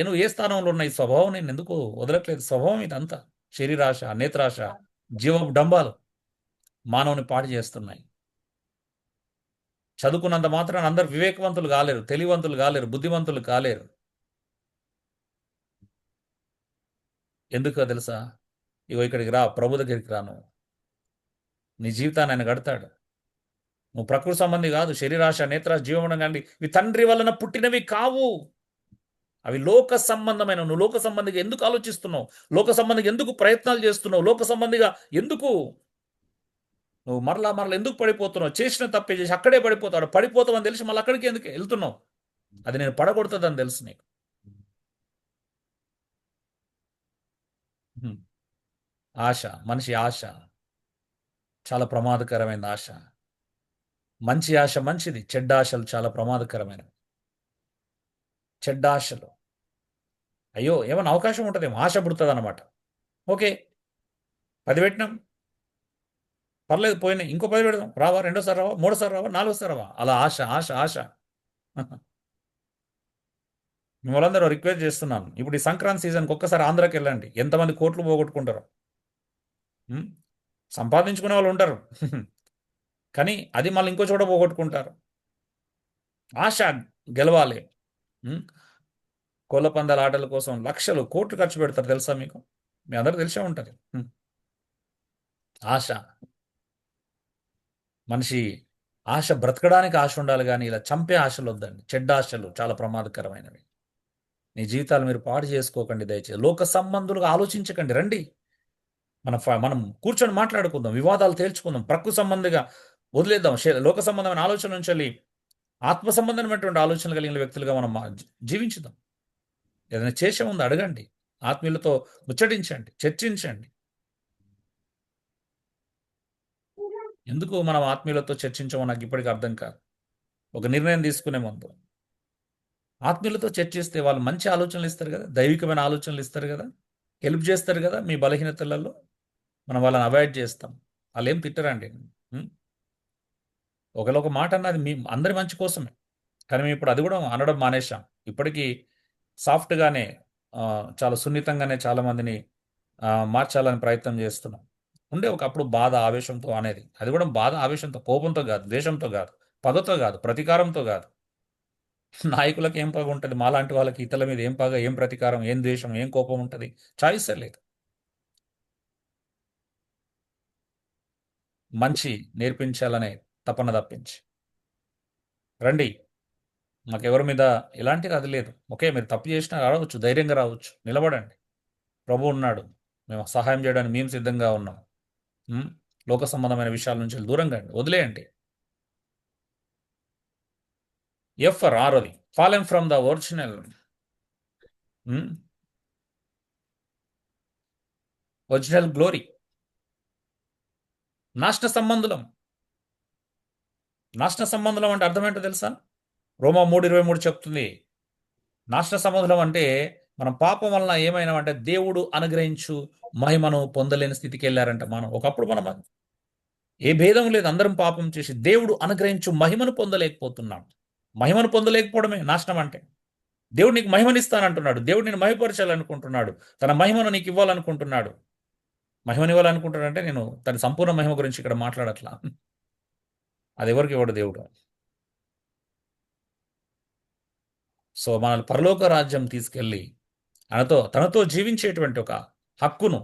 నువ్వు ఏ స్థానంలో ఉన్న ఈ స్వభావం నేను ఎందుకు వదలట్లేదు? స్వభావం ఇదంతా శరీరాశ, నేత్రాశ, జీవడంబాలు మానవుని పాడు చేస్తున్నాయి. చదువుకున్నంత మాత్రాన అందరు వివేకవంతులు కాలేరు, తెలివివంతులు కాలేరు, బుద్ధివంతులు కాలేరు. ఎందుకో తెలుసా? ఇక్కడికి రా, ప్రభు దగ్గరికి రాను, నీ జీవితాన్ని ఆయన గడతాడు. నువ్వు ప్రకృతి సంబంధి కాదు. శరీరాశ, నేత్రాశ, జీవనం కానీ ఇవి తండ్రి వలన పుట్టినవి కావు, అవి లోక సంబంధమైన. నువ్వు లోక సంబంధిగా ఎందుకు ఆలోచిస్తున్నావు? లోక సంబంధిగా ఎందుకు ప్రయత్నాలు చేస్తున్నావు? లోక సంబంధిగా ఎందుకు నువ్వు మరలా ఎందుకు పడిపోతున్నావు? చేసిన తప్పే చేసి అక్కడే పడిపోతావు. పడిపోతావని తెలిసి మళ్ళీ అక్కడికి ఎందుకు వెళ్తున్నావు? అది నేను పడగొడుతుందని తెలుసు నీకు. ఆశ, మనిషి ఆశ చాలా ప్రమాదకరమైన ఆశ. మంచి ఆశ మంచిది, చెడ్డ ఆశలు చాలా ప్రమాదకరమైనవి. చెడ్డ ఆశలు, అయ్యో ఏమైనా అవకాశం ఉంటుందేమో, ఆశ పుడుతుంది అన్నమాట. ఓకే, 10 పెట్టినాం, పర్లేదు, పోయినాయి, ఇంకో 10 పెడదాం, రావా, రెండోసారి రావా, మూడోసారి రావా, నాలుగోసారి రావా, అలా ఆశ ఆశ ఆశ. మిమ్మల్ని అందరూ రిక్వెస్ట్ చేస్తున్నాను, ఇప్పుడు ఈ సంక్రాంతి సీజన్కి ఒక్కసారి ఆంధ్రాకి వెళ్ళండి. ఎంతమంది కోట్లు పోగొట్టుకుంటారు. సంపాదించుకునే వాళ్ళు ఉంటారు, కానీ అది మళ్ళీ ఇంకో చోట పోగొట్టుకుంటారు. ఆశ గెలవాలి. కోళ్ళ పందాల ఆటల కోసం లక్షలు కోట్లు ఖర్చు పెడతారు, తెలుసా మీకు? మీ అందరూ తెలిసే ఉంటుంది. ఆశ, మనిషి ఆశ బ్రతకడానికి ఆశ ఉండాలి, కానీ ఇలా చంపే ఆశలు వద్దండి. చెడ్డ ఆశలు చాలా ప్రమాదకరమైనవి. నీ జీవితాలు మీరు పాడు చేసుకోకండి దయచేసి. లోక సంబంధులుగా ఆలోచించకండి. రండి, మనం కూర్చొని మాట్లాడుకుందాం, వివాదాలు తేల్చుకుందాం, ప్రకృతి సంబంధిగా వదిలేద్దాం. లోక సంబంధమైన ఆలోచన నుంచి ఆత్మ సంబంధమైనటువంటి ఆలోచనలు కలిగిన వ్యక్తులుగా మనం జీవించుదాం. ఏదైనా చేసే ముందు అడగండి, ఆత్మీయులతో ముచ్చటించండి, చర్చించండి. ఎందుకు మనం ఆత్మీయులతో చర్చించమో నాకు ఇప్పటికీ అర్థం కాదు. ఒక నిర్ణయం తీసుకునే ముందు ఆత్మీయులతో చర్చిస్తే వాళ్ళు మంచి ఆలోచనలు ఇస్తారు కదా, దైవికమైన ఆలోచనలు ఇస్తారు కదా, హెల్ప్ చేస్తారు కదా. మీ బలహీనతలలో మనం వాళ్ళని అవాయిడ్ చేస్తాం, వాళ్ళు ఏం తిట్టరండి. ఒక మాట అన్నది మీ అందరి మంచి కోసమే, కానీ మేము ఇప్పుడు అది కూడా అనడం మానేశాం. ఇప్పటికీ సాఫ్ట్గానే చాలా సున్నితంగానే చాలామందిని మార్చాలని ప్రయత్నం చేస్తున్నాం. ఉండే ఒకప్పుడు బాధ ఆవేశంతో అనేది, అది కూడా బాధ ఆవేశంతో, కోపంతో కాదు, ద్వేషంతో కాదు, పగతో కాదు, ప్రతీకారంతో కాదు. నాయకులకు ఏం పగ ఉంటుంది, మాలాంటి వాళ్ళకి ఇతరుల మీద ఏం పగ, ఏం ప్రతీకారం, ఏం ద్వేషం, ఏం కోపం ఉంటుంది? చాయిసే లేదు. మంచి నేర్పించాలనే తపన తప్పించి. రండి, మాకెవరి మీద ఎలాంటిది అది లేదు. ఓకే, మీరు తప్పు చేసినా రావచ్చు, ధైర్యంగా రావచ్చు, నిలబడండి. ప్రభు ఉన్నాడు, మేము సహాయం చేయడానికి మేము సిద్ధంగా ఉన్నాం. లోక సంబంధమైన విషయాల నుంచి దూరంగా వదిలేయండి. ఎఫర్ ఆరోది, fallen from the original original glory. నాశన సంబంధులం. నాశన సంబంధులం అంటే అర్థం ఏంటో తెలుసా? రోమా 3:23 చెప్తుంది. నాశన సంబంధులం అంటే మనం పాపం వలన ఏమైనా అంటే దేవుడు అనుగ్రహించు మహిమను పొందలేని స్థితికి వెళ్ళారంట. మనం ఒకప్పుడు మనం ఏ భేదం లేదు, అందరం పాపం చేసి దేవుడు అనుగ్రహించు మహిమను పొందలేకపోతున్నాం. మహిమను పొందలేకపోవడమే నాశనం అంటే. దేవుడు నీకు మహిమనిస్తానంటున్నాడు, దేవుడు నేను మహిమపరచాలనుకుంటున్నాడు, తన మహిమను నీకు ఇవ్వాలనుకుంటున్నాడు. మహిమనివ్వాలనుకుంటాడంటే నేను తన సంపూర్ణ మహిమ గురించి ఇక్కడ మాట్లాడట్లా. అది ఎవరికి ఇవ్వడు దేవుడు. సో మన పరలోక రాజ్యం తీసుకెళ్ళి తనతో జీవించేటువంటి ఒక హక్కును,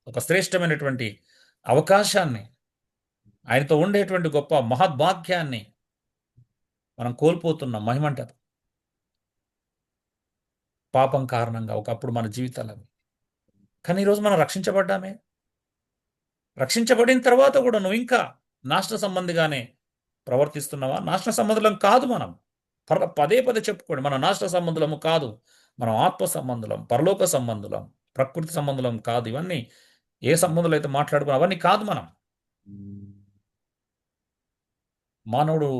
ఒక శ్రేష్టమైనటువంటి అవకాశాన్ని, ఆయనతో ఉండేటువంటి గొప్ప మహద్భాగ్యాన్ని మనం కోల్పోతున్నాం. మహిమ అంటే పాపం కారణంగా ఒకప్పుడు మన జీవితాలవి. కానీ ఈరోజు మనం రక్షించబడ్డామే. రక్షించబడిన తర్వాత కూడా నువ్వు ఇంకా నాశన సంబంధిగానే ప్రవర్తిస్తున్నావా? నాశన సంబంధులం కాదు మనం. పదే పదే చెప్పుకోండి, మనం నాశన సంబంధులము కాదు, మనం ఆత్మ సంబంధులం, పరలోక సంబంధులం, ప్రకృతి సంబంధులం కాదు. ఇవన్నీ ఏ సంబంధులు అయితే మాట్లాడుకున్నా అవన్నీ కాదు. మనం మానవుడు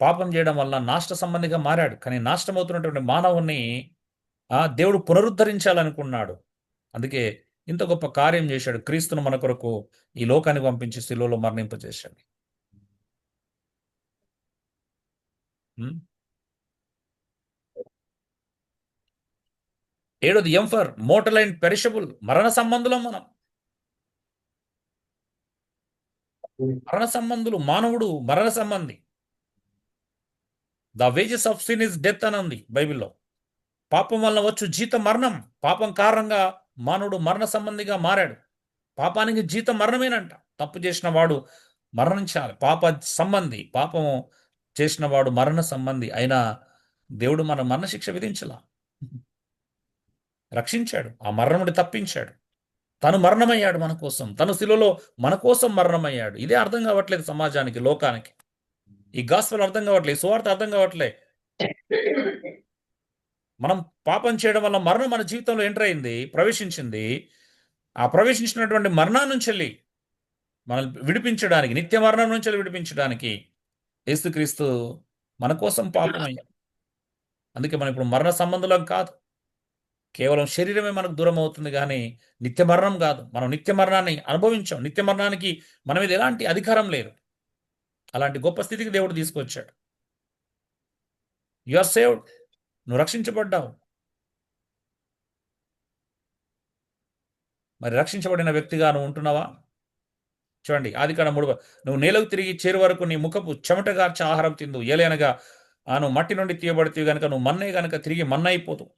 పాపం చేయడం వల్ల నాశన సంబంధిగా మారాడు. కానీ నాశనమవుతున్నటువంటి మానవుని దేవుడు పునరుద్ధరించాలనుకున్నాడు. అందుకే ఇంత గొప్ప కార్యం చేశాడు. క్రీస్తును మన కొరకు ఈ లోకానికి పంపించి శిలువలో మరణింపజేశాడు. ఏడోది ఎంఫర్ మోటల్ అండ్ పెరిషబుల్, మరణ సంబంధులం మనం. మరణ సంబంధులు, మానవుడు మరణ సంబంధి. The wages of sin is death అని ఉంది బైబిల్లో. పాపం వలన వచ్చు జీతం మరణం. పాపం కారణంగా మానవుడు మరణ సంబంధిగా మారాడు. పాపానికి జీతం మరణమేనంట. తప్పు చేసిన వాడు మరణించాలి. పాప సంబంధి, పాపము చేసిన వాడు మరణ సంబంధి. అయినా దేవుడు మన మరణశిక్ష విధించలా, రక్షించాడు. ఆ మరణముడి తప్పించాడు. తను మరణమయ్యాడు మన కోసం. తను శిలువలో మన కోసం మరణమయ్యాడు. ఇదే అర్థం కావట్లేదు సమాజానికి, లోకానికి. ఈ గాస్పెల్ అర్థం కావట్లేదు, సువార్త అర్థం కావట్లే. మనం పాపం చేయడం వల్ల మరణం మన జీవితంలో ఎంటర్ అయింది, ప్రవేశించింది. ఆ ప్రవేశించినటువంటి మరణం నుంచి వెళ్ళి మనల్ని విడిపించడానికి, నిత్య మరణం నుంచి వెళ్ళి విడిపించడానికి యేసుక్రీస్తు మన కోసం పాపమయ్యాడు. అందుకే మనం ఇప్పుడు మరణ సంబంధులం కాదు. కేవలం శరీరమే మనకు దూరం అవుతుంది, కానీ నిత్య మరణం కాదు. మనం నిత్య మరణాన్ని అనుభవించాం. నిత్య మరణానికి మన మీద ఎలాంటి అధికారం లేదు. అలాంటి గొప్ప స్థితికి దేవుడు తీసుకొచ్చాడు. యు ఆర్ సేవ్డ్, నువ్వు రక్షించబడ్డావు. మరి రక్షించబడిన వ్యక్తిగా నువ్వు ఉంటున్నావా? చూడండి, ఆదికాండం 3, నువ్వు నేలకు తిరిగి చేరు వరకు నీ ముఖపు చెమటగార్చి ఆహారం తిందు, ఏలైనగా నువ్వు మట్టి నుండి తీయబడితే గనుక నువ్వు మన్నే గనుక తిరిగి మన్న అయిపోతావు.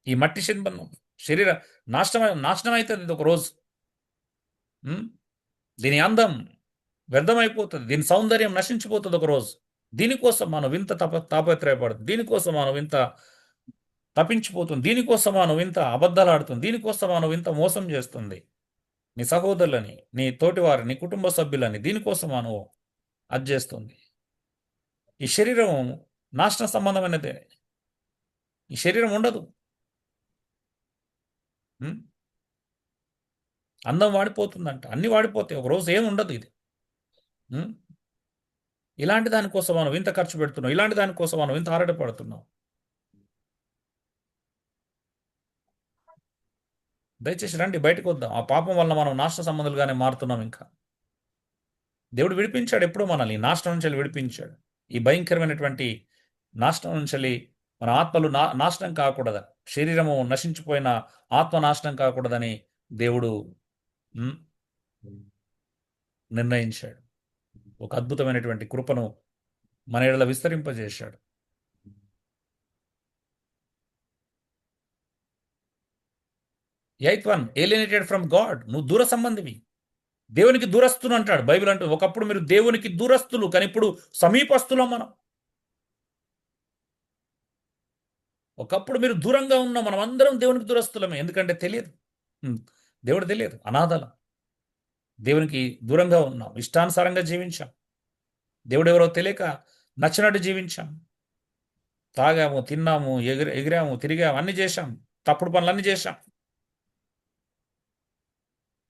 ఈ మట్టి శరీర నాశనం అవుతుంది ఒక రోజు. దీని అందం వ్యర్థమైపోతుంది, దీని సౌందర్యం నశించిపోతుంది ఒక రోజు. దీనికోసం మనం వింత తాపత్రయపడుతుంది, దీనికోసం మనం వింత తప్పించిపోతుంది, దీనికోసం మనం వింత అబద్ధాలు ఆడుతుంది, దీనికోసం మనం వింత మోసం చేస్తుంది నీ సహోదరులని, నీ తోటివారిని, నీ కుటుంబ సభ్యులని. దీనికోసం మనం అది చేస్తుంది. ఈ శరీరం నాశన సంబంధమైనదే. ఈ శరీరం ఉండదు. అందం వాడిపోతుందంట, అన్ని వాడిపోతాయి, ఒక రోజు ఏమి ఉండదు. ఇది ఇలాంటి దానికోసం మనం ఇంత ఖర్చు పెడుతున్నాం, ఇలాంటి దానికోసం మనం ఇంత ఆరాటపడుతున్నాం. దయచేసి రండి, బయటకు వద్దాం. ఆ పాపం వల్ల మనం నాశన సంబంధులుగానే మారుతున్నాం. ఇంకా దేవుడు విడిపించాడు ఎప్పుడో మనల్ని, నాశనం నుంచి విడిపించాడు. ఈ భయంకరమైనటువంటి నాశనం నుంచి మన ఆత్మలు నాశనం కాకూడదని. శరీరము నశించిపోయిన ఆత్మ నాశనం కాకూడదని దేవుడు ఉమ్, నిర్ణయించాడు. ఒక అద్భుతమైనటువంటి కృపను మన ఎడల విస్తరింపజేశాడు. Eighth one, alienated from God. నువ్వు దూర సంబంధివి, దేవునికి దూరస్తులు అంటాడు బైబిల్. అంటూ ఒకప్పుడు మీరు దేవునికి దూరస్తులు, కానీ ఇప్పుడు సమీపస్తులం మనం. ఒకప్పుడు మీరు దూరంగా ఉన్నాం, మనం అందరం దేవునికి దూరస్తులమే. ఎందుకంటే తెలియదు, దేవుడు తెలియదు, అనాథలం. దేవునికి దూరంగా ఉన్నాం, ఇష్టానుసారంగా జీవించాం, దేవుడు ఎవరో తెలియక నచ్చినట్టు జీవించాం, తాగాము, తిన్నాము, ఎగిరాము, తిరిగాము, అన్ని చేశాం, తప్పుడు పనులన్నీ చేశాం.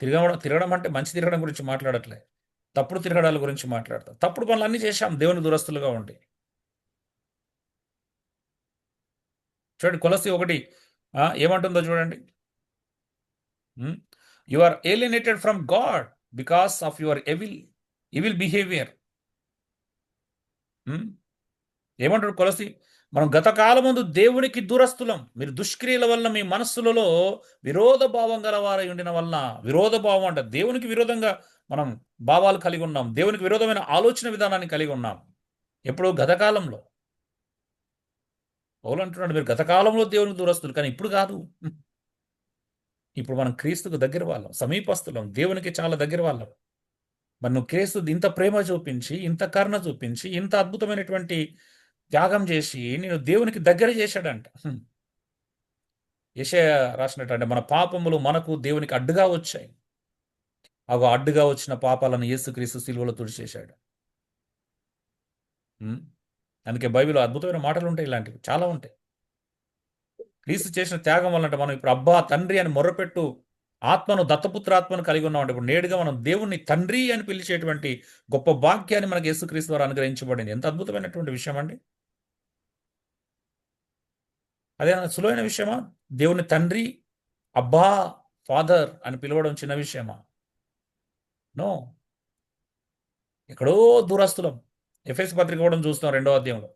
తిరగడం అంటే మంచి తిరగడం గురించి మాట్లాడట్లే, తప్పుడు తిరగడాల గురించి మాట్లాడతాం. తప్పుడు పనులు అన్నీ చేశాం దేవుని దురస్తులుగా ఉండి. చూడండి కొలస్సీ 1 ఏమంటుందో చూడండి. You are alienated from God because of your evil behaviour. ఏమంటాడు కొలస్సీ? మనం గతకాల ముందు దేవునికి దూరస్తులం, మీరు దుష్క్రియల వల్ల మీ మనస్సులలో విరోధ భావం గలవారై ఉండిన వలన. విరోధ భావం అంటే దేవునికి విరోధంగా మనం భావాలు కలిగి ఉన్నాం, దేవునికి విరోధమైన ఆలోచన విధానాన్ని కలిగి ఉన్నాం. ఎప్పుడు? గతకాలంలో. పౌలు అంటున్నాడు మీరు గతకాలంలో దేవునికి దూరస్తులు, కానీ ఇప్పుడు కాదు. ఇప్పుడు మనం క్రీస్తుకు దగ్గర వాళ్ళం, సమీపస్తులం, దేవునికి చాలా దగ్గర వాళ్ళం. మరి నువ్వు క్రీస్తు ఇంత ప్రేమ చూపించి, ఇంత కరుణ చూపించి, ఇంత అద్భుతమైనటువంటి త్యాగం చేసి నేను దేవునికి దగ్గర చేశాడంట. యెషయా రాసినట్టు, అంటే మన పాపములు మనకు దేవునికి అడ్డుగా వచ్చాయి, అవి అడ్డుగా వచ్చిన పాపాలను యేసుక్రీస్తు సిలువలో తుడిచేశాడు. అందుకే బైబిల్లో అద్భుతమైన మాటలు ఉంటాయి, ఇలాంటివి చాలా ఉంటాయి. క్రీస్తు చేసిన త్యాగం వల్ల మనం ఇప్పుడు అబ్బా తండ్రి అని మొర్రపెట్టు ఆత్మను, దత్తపుత్రాత్మను కలిగి ఉన్నామంటే ఇప్పుడు నేడుగా మనం దేవుణ్ణి తండ్రి అని పిలిచేటువంటి గొప్ప భాగ్యాన్ని మనకు యేసుక్రీస్తు ద్వారా అనుగ్రహించబడింది. ఎంత అద్భుతమైనటువంటి విషయం అండి! అదే సులువైన విషయమా? దేవుని తండ్రి, అబ్బా, ఫాదర్ అని పిలవడం చిన్న విషయమా? నో. ఎక్కడో దూరస్తులం. ఎఫెసు పత్రిక కూడా చూస్తున్నాం 2వ అధ్యాయంలో.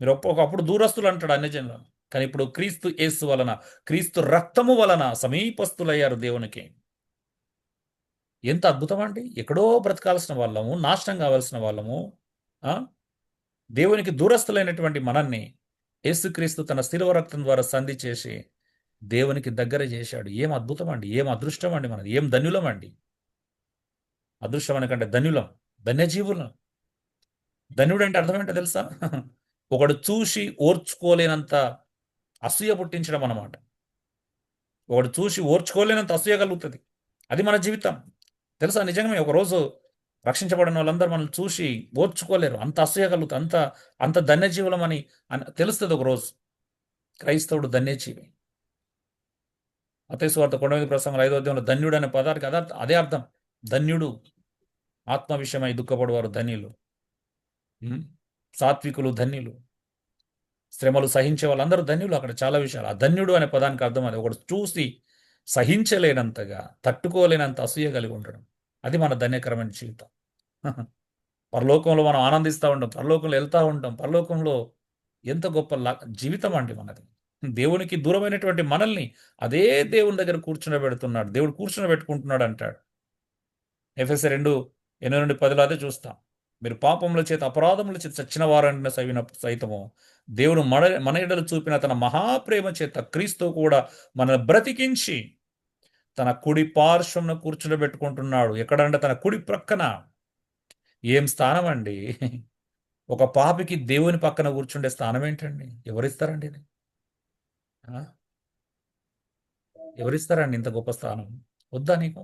మీరు ఒకప్పుడు దూరస్తులు అంటాడు అన్ని జనులను, కానీ ఇప్పుడు క్రీస్తు యేసు వలన, క్రీస్తు రక్తము వలన సమీపస్తులయ్యారు దేవునికి. ఎంత అద్భుతం అండి! ఎక్కడో బ్రతకాల్సిన వాళ్ళము, నాశనం కావాల్సిన వాళ్ళము, దేవునికి దూరస్తులైనటువంటి మనల్ని యేసుక్రీస్తు తన శిలువ రక్తం ద్వారా సంధి చేసి దేవునికి దగ్గర చేశాడు. ఏం అద్భుతం అండి! ఏం అదృష్టం అండి మనది! ఏం ధన్యులం అండి! అదృష్టం అనకంటే ధన్యులం, ధన్యజీవులం. ధన్యుడు అంటే అర్థం ఏంటో తెలుసా? ఒకడు చూసి ఓర్చుకోలేనంత అసూయ పుట్టించడం అన్నమాట. ఒకడు చూసి ఓర్చుకోలేనంత అసూయ కలుగుతుంది. అది మన జీవితం తెలుసా? నిజంగా ఒకరోజు రక్షించబడిన వాళ్ళందరూ మనల్ని చూసి ఓర్చుకోలేరు, అంత అసూయ కలుగుతుంది, అంత ధన్యజీవులం అని తెలుస్తుంది ఒకరోజు. క్రైస్తవుడు ధన్యజీవి. మత్తయి సువార్త 19 ప్రసంగం 5వ అధ్యాయంలో ధన్యుడు అనే పదానికి అదే అర్థం. ధన్యుడు, ఆత్మ విషయమై దుఃఖపడేవారు ధన్యులు, సాత్వికులు ధన్యులు, శ్రమలు సహించే వాళ్ళందరూ ధన్యులు. అక్కడ చాలా విషయాలు. ఆ ధన్యుడు అనే పదానికి అర్థం అది ఒకడు చూసి సహించలేనంతగా, తట్టుకోలేనంత అసూయ కలిగి ఉండడం. అది మన ధన్యకరమైన జీవితం. పరలోకంలో మనం ఆనందిస్తూ ఉంటాం, పరలోకంలో వెళ్తూ ఉంటాం. పరలోకంలో ఎంత గొప్ప జీవితం అండి మనది. దేవునికి దూరమైనటువంటి మనల్ని అదే దేవుని దగ్గర కూర్చునబెడుతున్నాడు, దేవుడు కూర్చునబెట్టుకుంటున్నాడు అంటాడు. ఎఫెసీ 2:8-10 అదే చూస్తాం. మీరు పాపముల చేత, అపరాధముల చేత చచ్చిన వారంట సైతము దేవుడు మన ఎడలు చూపిన తన మహాప్రేమ చేత క్రీస్తు కూడా మనల్ని బ్రతికించి తన కుడి పార్శ్వంను కూర్చునబెట్టుకుంటున్నాడు. ఎక్కడంటే తన కుడి ప్రక్కన. ఏం స్థానం అండి! ఒక పాపికి దేవుని పక్కన కూర్చుండే స్థానం ఏంటండి? ఎవరిస్తారండి ఇది? ఎవరిస్తారండి ఇంత గొప్ప స్థానం? వద్దా నీకు?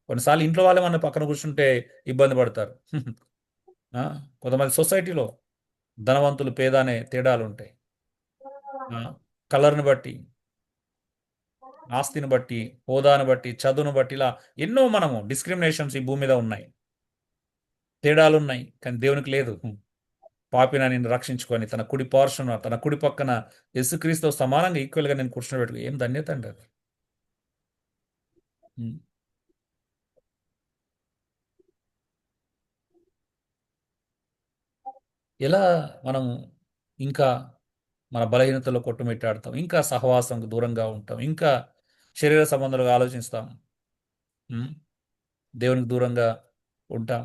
కొన్నిసార్లు ఇంట్లో వాళ్ళే మన పక్కన కూర్చుంటే ఇబ్బంది పడతారు. కొంతమంది సొసైటీలో ధనవంతులు, పేద అనే తేడాలు ఉంటాయి. కలర్ని బట్టి, ఆస్తిని బట్టి, హోదాను బట్టి, చదువును బట్టి, ఇలా ఎన్నో మనము డిస్క్రిమినేషన్స్ ఈ భూమి మీద ఉన్నాయి, తేడాలు ఉన్నాయి. కానీ దేవునికి లేదు. పాపిన నేను రక్షించుకొని తన కుడి పార్శ్వన, తన కుడి పక్కన యేసుక్రీస్తు సమానంగా ఈక్వల్గా నేను కూర్చుని ఏం ధన్యత అండి అది! ఎలా మనం ఇంకా మన బలహీనతలో కొట్టుమిట్టాడతాం, ఇంకా సహవాసంకు దూరంగా ఉంటాం, ఇంకా శరీర సంబంధాలుగా ఆలోచిస్తాం, ఉమ్, దేవునికి దూరంగా ఉంటాం,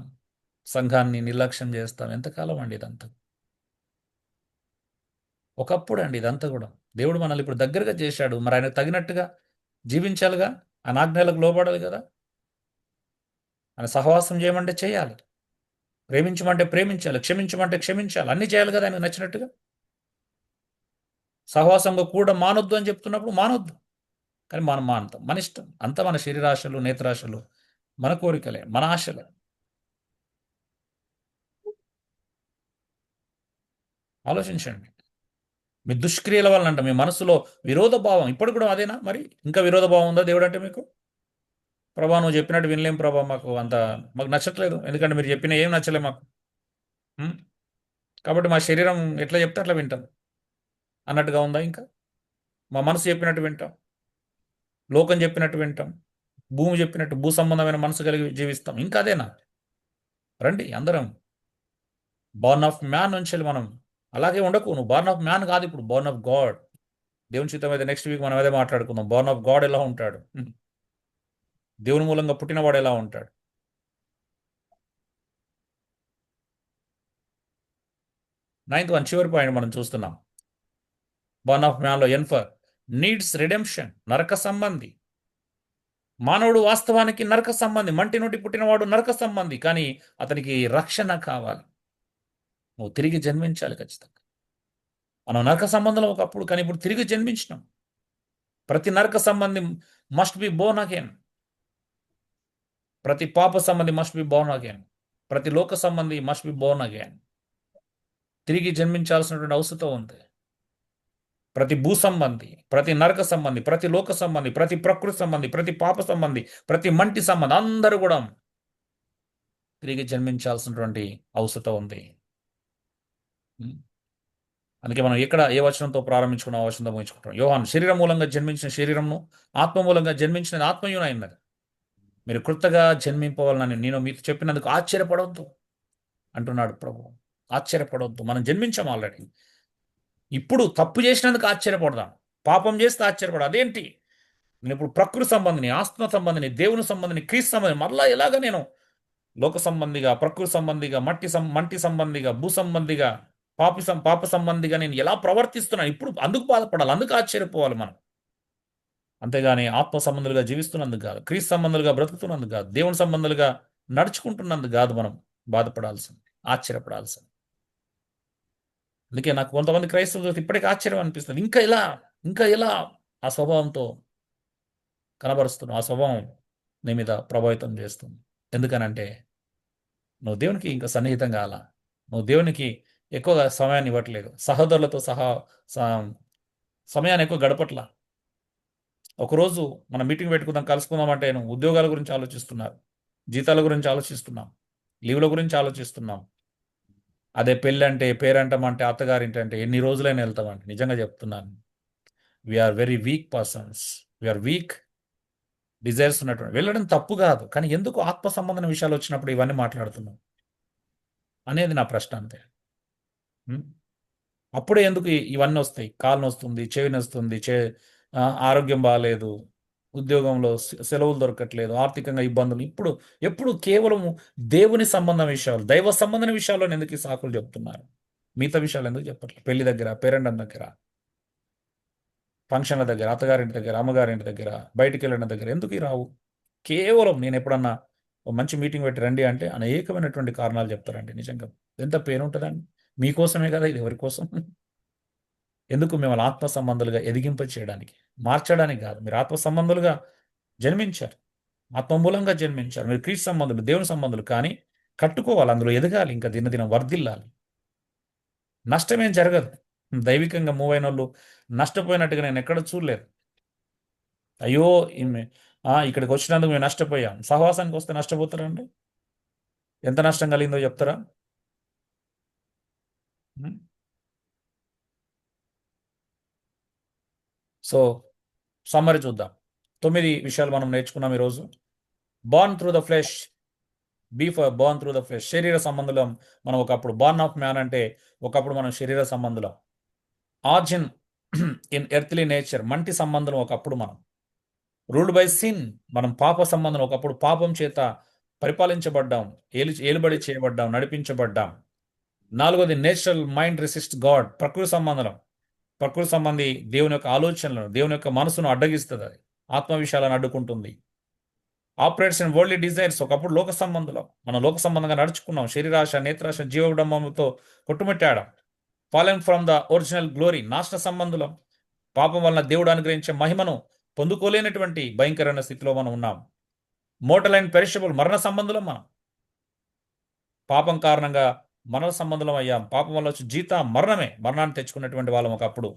సంఘాన్ని నిర్లక్ష్యం చేస్తాం. ఎంతకాలం అండి ఇదంతా? ఒకప్పుడు అండి ఇదంతా కూడా. దేవుడు మనల్ని ఇప్పుడు దగ్గరగా చేశాడు, మరి ఆయనకు తగినట్టుగా జీవించాలిగా, ఆయన ఆజ్ఞలకు లోబడాలి కదా, ఆయన సహవాసం చేయమంటే చేయాలి, ప్రేమించమంటే ప్రేమించాలి, క్షమించమంటే క్షమించాలి, అన్నీ చేయాలి కదా ఆయనకు నచ్చినట్టుగా. సహవాసంగా కూడా మానొద్దు అని చెప్తున్నప్పుడు మానొద్దు, కానీ మనం మానుతాం. మన ఇష్టం అంతా, మన శరీరాశలు, నేత్రాశలు, మన కోరికలే, మన ఆశలే. ఆలోచించండి. మీ దుష్క్రియల వల్ల అంట మీ మనసులో విరోధ భావం ఇప్పుడు కూడా అదేనా? మరి ఇంకా విరోధ భావం ఉందా దేవుడు అంటే మీకు? ప్రభా నువ్వు చెప్పినట్టు వినలేం ప్రభా, మాకు నచ్చట్లేదు, ఎందుకంటే మీరు చెప్పిన ఏం నచ్చలే మాకు. ఉం? కాబట్టి మా శరీరం ఎట్లా చెప్తే అట్లా వింటాం అన్నట్టుగా ఉందా? ఇంకా మా మనసు చెప్పినట్టు వింటాం, లోకం చెప్పినట్టు వింటాం, భూమి చెప్పినట్టు భూ సంబంధమైన మనసు కలిగి జీవిస్తాం. ఇంకా అదేనా? రండి అందరం బార్న్ ఆఫ్ మ్యాన్ నుంచి మనం అలాగే ఉండకు. నువ్వు బార్న్ ఆఫ్ మ్యాన్ కాదు, ఇప్పుడు బార్న్ ఆఫ్ గాడ్. దేవుని చిత్తం అయితే నెక్స్ట్ వీక్ మనం అదే మాట్లాడుకుందాం. బార్న్ ఆఫ్ గాడ్ ఎలా ఉంటాడు, దేవుని మూలంగా పుట్టినవాడు ఎలా ఉంటాడు. 9th వన్ చివరి పాయింట్ మనం చూస్తున్నాం. బార్న్ ఆఫ్ మ్యాన్లో ఎన్ఫర్ నీడ్స్ రిడెంప్షన్, నరక సంబంధి. మానవుడు వాస్తవానికి నరక సంబంధి, మంటి నుండి పుట్టినవాడు నరక సంబంధి, కానీ అతనికి రక్షణ కావాలి. నువ్వు తిరిగి జన్మించాలి ఖచ్చితంగా. మనం నరక సంబంధంలో ఒకప్పుడు, కానీ ఇప్పుడు తిరిగి జన్మించినాం. ప్రతి నరక సంబంధి మస్ట్ బి బోర్న్ అగైన్, ప్రతి పాప సంబంధి మస్ట్ బి బోర్న్ అగైన్, ప్రతి లోక సంబంధి మస్ట్ బి బోర్న్ అగైన్. తిరిగి జన్మించాల్సినటువంటి అవసరం ఉంది. ప్రతి భూ సంబంధి, ప్రతి నరక సంబంధి, ప్రతి లోక సంబంధి, ప్రతి ప్రకృతి సంబంధి, ప్రతి పాప సంబంధి, ప్రతి మంటి సంబంధి అందరూ కూడా తిరిగి జన్మించాల్సినటువంటి అవసరం ఉంది. అందుకే మనం ఏ వచనంతో ప్రారంభించుకున్న ఆ వచనంతో ముగించుకుంటాం. యోహాను శరీరం మూలంగా జన్మించిన శరీరంను, ఆత్మ మూలంగా జన్మించిన ఆత్మయునైనది. మీరు కృతగా జన్మింపవాలని నేను మీకు చెప్పినందుకు ఆశ్చర్యపడవద్దు అంటున్నాడు ప్రభు. ఆశ్చర్యపడవద్దు, మనం జన్మించాం ఆల్రెడీ. ఇప్పుడు తప్పు చేసినందుకు ఆశ్చర్యపడదాం, పాపం చేస్తే ఆశ్చర్యపడ. అదేంటి, నేను ఇప్పుడు ప్రకృతి సంబంధిని, ఆత్మ సంబంధిని, దేవుని సంబంధిని, క్రీస్తు సంబంధిని, మళ్ళా ఎలాగ నేను లోక సంబంధిగా, ప్రకృతి సంబంధిగా, మంటి సంబంధిగా, భూ సంబంధిగా, పాప సంబంధిగా నేను ఎలా ప్రవర్తిస్తున్నాను? ఇప్పుడు అందుకు బాధపడాలి, అందుకు ఆశ్చర్యపోవాలి మనం. అంతేగాని ఆత్మ సంబంధులుగా జీవిస్తున్నందుకు కాదు, క్రీస్తు సంబంధులుగా బ్రతుకుతున్నందుకు కాదు, దేవుని సంబంధులుగా నడుచుకుంటున్నందుకు కాదు మనం బాధపడాల్సింది, ఆశ్చర్యపడాల్సింది. అందుకే నాకు కొంతమంది క్రైస్తవులకు ఇప్పటికీ ఆశ్చర్యం అనిపిస్తుంది. ఇంకా ఎలా ఆ స్వభావంతో కనబరుస్తున్నావు, ఆ స్వభావం నీ మీద ప్రభావితం చేస్తుంది. ఎందుకనంటే నువ్వు దేవునికి ఇంకా సన్నిహితం కాల, నువ్వు దేవునికి ఎక్కువగా సమయాన్ని ఇవ్వట్లేదు, సహోదరులతో సమయాన్ని ఎక్కువ గడపట్లా. ఒకరోజు మనం మీటింగ్ పెట్టుకుందాం, కలుసుకుందాం అంటే నువ్వు ఉద్యోగాల గురించి ఆలోచిస్తున్నారు, జీతాల గురించి ఆలోచిస్తున్నాం, లీవ్ల గురించి ఆలోచిస్తున్నాం. అదే పెళ్ళి అంటే, పేరంటం అంటే, అత్తగారింటి అంటే ఎన్ని రోజులైనా వెళ్తామంటే, నిజంగా చెప్తున్నాను, we are very weak persons, we are weak desires ఉన్నటువంటి. వెళ్ళడం తప్పు కాదు, కానీ ఎందుకు ఆత్మ సంబంధమైన విషయాలు వచ్చినప్పుడు ఇవన్నీ మాట్లాడుతున్నాం అనేది నా ప్రశ్న అంతే. అప్పుడే ఎందుకు ఇవన్నీ వస్తాయి? కాలు నొస్తుంది, చెవి నొస్తుంది, ఆరోగ్యం బాగాలేదు, ఉద్యోగంలో సెలవులు దొరకట్లేదు, ఆర్థికంగా ఇబ్బందులు. ఎప్పుడు కేవలం దేవుని సంబంధం విషయాలు, దైవ సంబంధం విషయాల్లో ఎందుకు ఈ సాకులు చెప్తున్నారు? మిగతా విషయాలు ఎందుకు చెప్పట్లేదు? పెళ్లి దగ్గర, పేరెండం దగ్గర, ఫంక్షన్ల దగ్గర, అత్తగారింటి దగ్గర, అమ్మగారింటి దగ్గర, బయటికి వెళ్ళిన దగ్గర ఎందుకు రావు? కేవలం నేను ఎప్పుడన్నా ఒక మంచి మీటింగ్ పెట్టి రండి అంటే అనేకమైనటువంటి కారణాలు చెప్తారండి. నిజంగా ఎంత పేరు ఉంటుందండి? మీకోసమే కదా, ఇది ఎవరి కోసం? ఎందుకు? మిమ్మల్ని ఆత్మ సంబంధాలుగా ఎదిగింప చేయడానికి, మార్చడానికి కాదు. మీరు ఆత్మ సంబంధాలుగా జన్మించారు, ఆత్మ మూలంగా జన్మించారు. మీరు క్రీస్తు సంబంధులు, దేవుని సంబంధులు, కానీ కట్టుకోవాలి, అందులో ఎదగాలి, ఇంకా దినదినం వర్ధిల్లాలి. నష్టమేం జరగదు. దైవికంగా మూవ్ అయిన వాళ్ళు నష్టపోయినట్టుగా నేను ఎక్కడ చూడలేదు. అయ్యో ఇక్కడికి వచ్చినందుకు మేము నష్టపోయాం. సహవాసానికి వస్తే నష్టపోతారండి? ఎంత నష్టం కలిగిందో చెప్తారా? సో సమ్మరి చూద్దాం. 9 విషయాలు మనం నేర్చుకున్నాం ఈరోజు. Born through the flesh, born through the flesh. శరీర సంబంధులం మనం ఒకప్పుడు. బార్న్ ఆఫ్ మ్యాన్ అంటే ఒకప్పుడు మనం శరీర సంబంధులం. ఆర్జిన్ ఇన్ ఎర్త్లీ నేచర్, మంటి సంబంధం ఒకప్పుడు మనం రూల్డ్ బై సిన్, మనం పాప సంబంధం ఒకప్పుడు పాపం చేత పరిపాలించబడ్డాం, ఏలుబడి చేయబడ్డాం, నడిపించబడ్డాం. నాలుగోది నేచురల్ మైండ్ రెసిస్ట్ గాడ్, ప్రకృతి సంబంధి దేవుని యొక్క ఆలోచనలను, దేవుని యొక్క మనసును అడ్డగిస్తుంది, అది ఆత్మ విషయాలను అడ్డుకుంటుంది. ఆపరేట్స్ ఇన్ వరల్డ్లీ డిజైర్స్, ఒకప్పుడు లోక సంబంధంలో మనం లోక సంబంధంగా నడుచుకున్నాం, శరీరాశ, నేత్రాశ, జీవడంబంతో కొట్టుమిట్టాడం. Fallen from the original glory, నాశన సంబంధులం, పాపం వలన దేవుడు అనుగ్రహించే మహిమను పొందుకోలేనటువంటి భయంకరమైన స్థితిలో మనం ఉన్నాం. మోటల్ అండ్ పెరిషబుల్, మరణ సంబంధులం మనం, పాపం కారణంగా మరణ సంబంధులం అయ్యాం. పాపం వల్ల వచ్చి మరణమే, మరణాన్ని తెచ్చుకున్నటువంటి వాళ్ళం ఒకప్పుడు.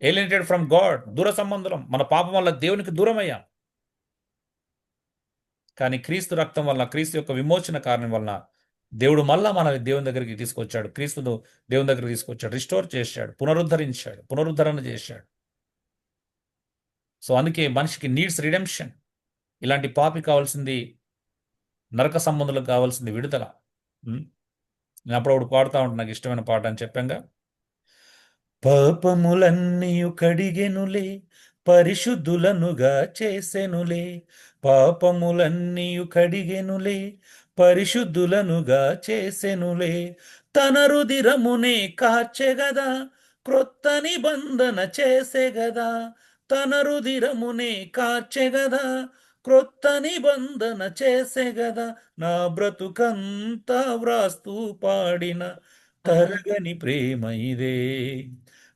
ఏలినేటెడ్ ఫ్రమ్ గాడ్, దూర సంబంధులం, మన పాపం వల్ల దేవునికి దూరం అయ్యాం. కానీ క్రీస్తు రక్తం వలన, క్రీస్తు యొక్క విమోచన కారణం వలన దేవుడు మళ్ళా మనల్ని దేవుని దగ్గరికి తీసుకొచ్చాడు, క్రీస్తును దేవుని దగ్గరికి తీసుకొచ్చాడు, రిస్టోర్ చేశాడు, పునరుద్ధరణ చేశాడు. సో అందుకే మనిషికి నీడ్స్ రిడెంప్షన్. ఇలాంటి పాపి కావాల్సింది, నరక సంబంధులకు కావాల్సింది విడుదల. నేను అప్పుడప్పుడు పాడుతూ ఉంటాను, నాకు ఇష్టమైన పాట అని చెప్పాగా. పాపములన్నీయు కడిగెనులే, పరిశుద్ధులనుగా చేసెనులే, పాపములన్నీయు కడిగెనులే, పరిశుద్ధులనుగా చేసెనులే, తన రుదిరమునే కార్చెగదా, క్రొత్త నిబంధన చేసెగదా, తన రుదిరమునే కార్చెగదా, క్రొత్త నిబంధన చేసెగదా, నా బ్రతుకంతా వ్రాస్తూ పాడిన తరగని ప్రేమ ఇదే,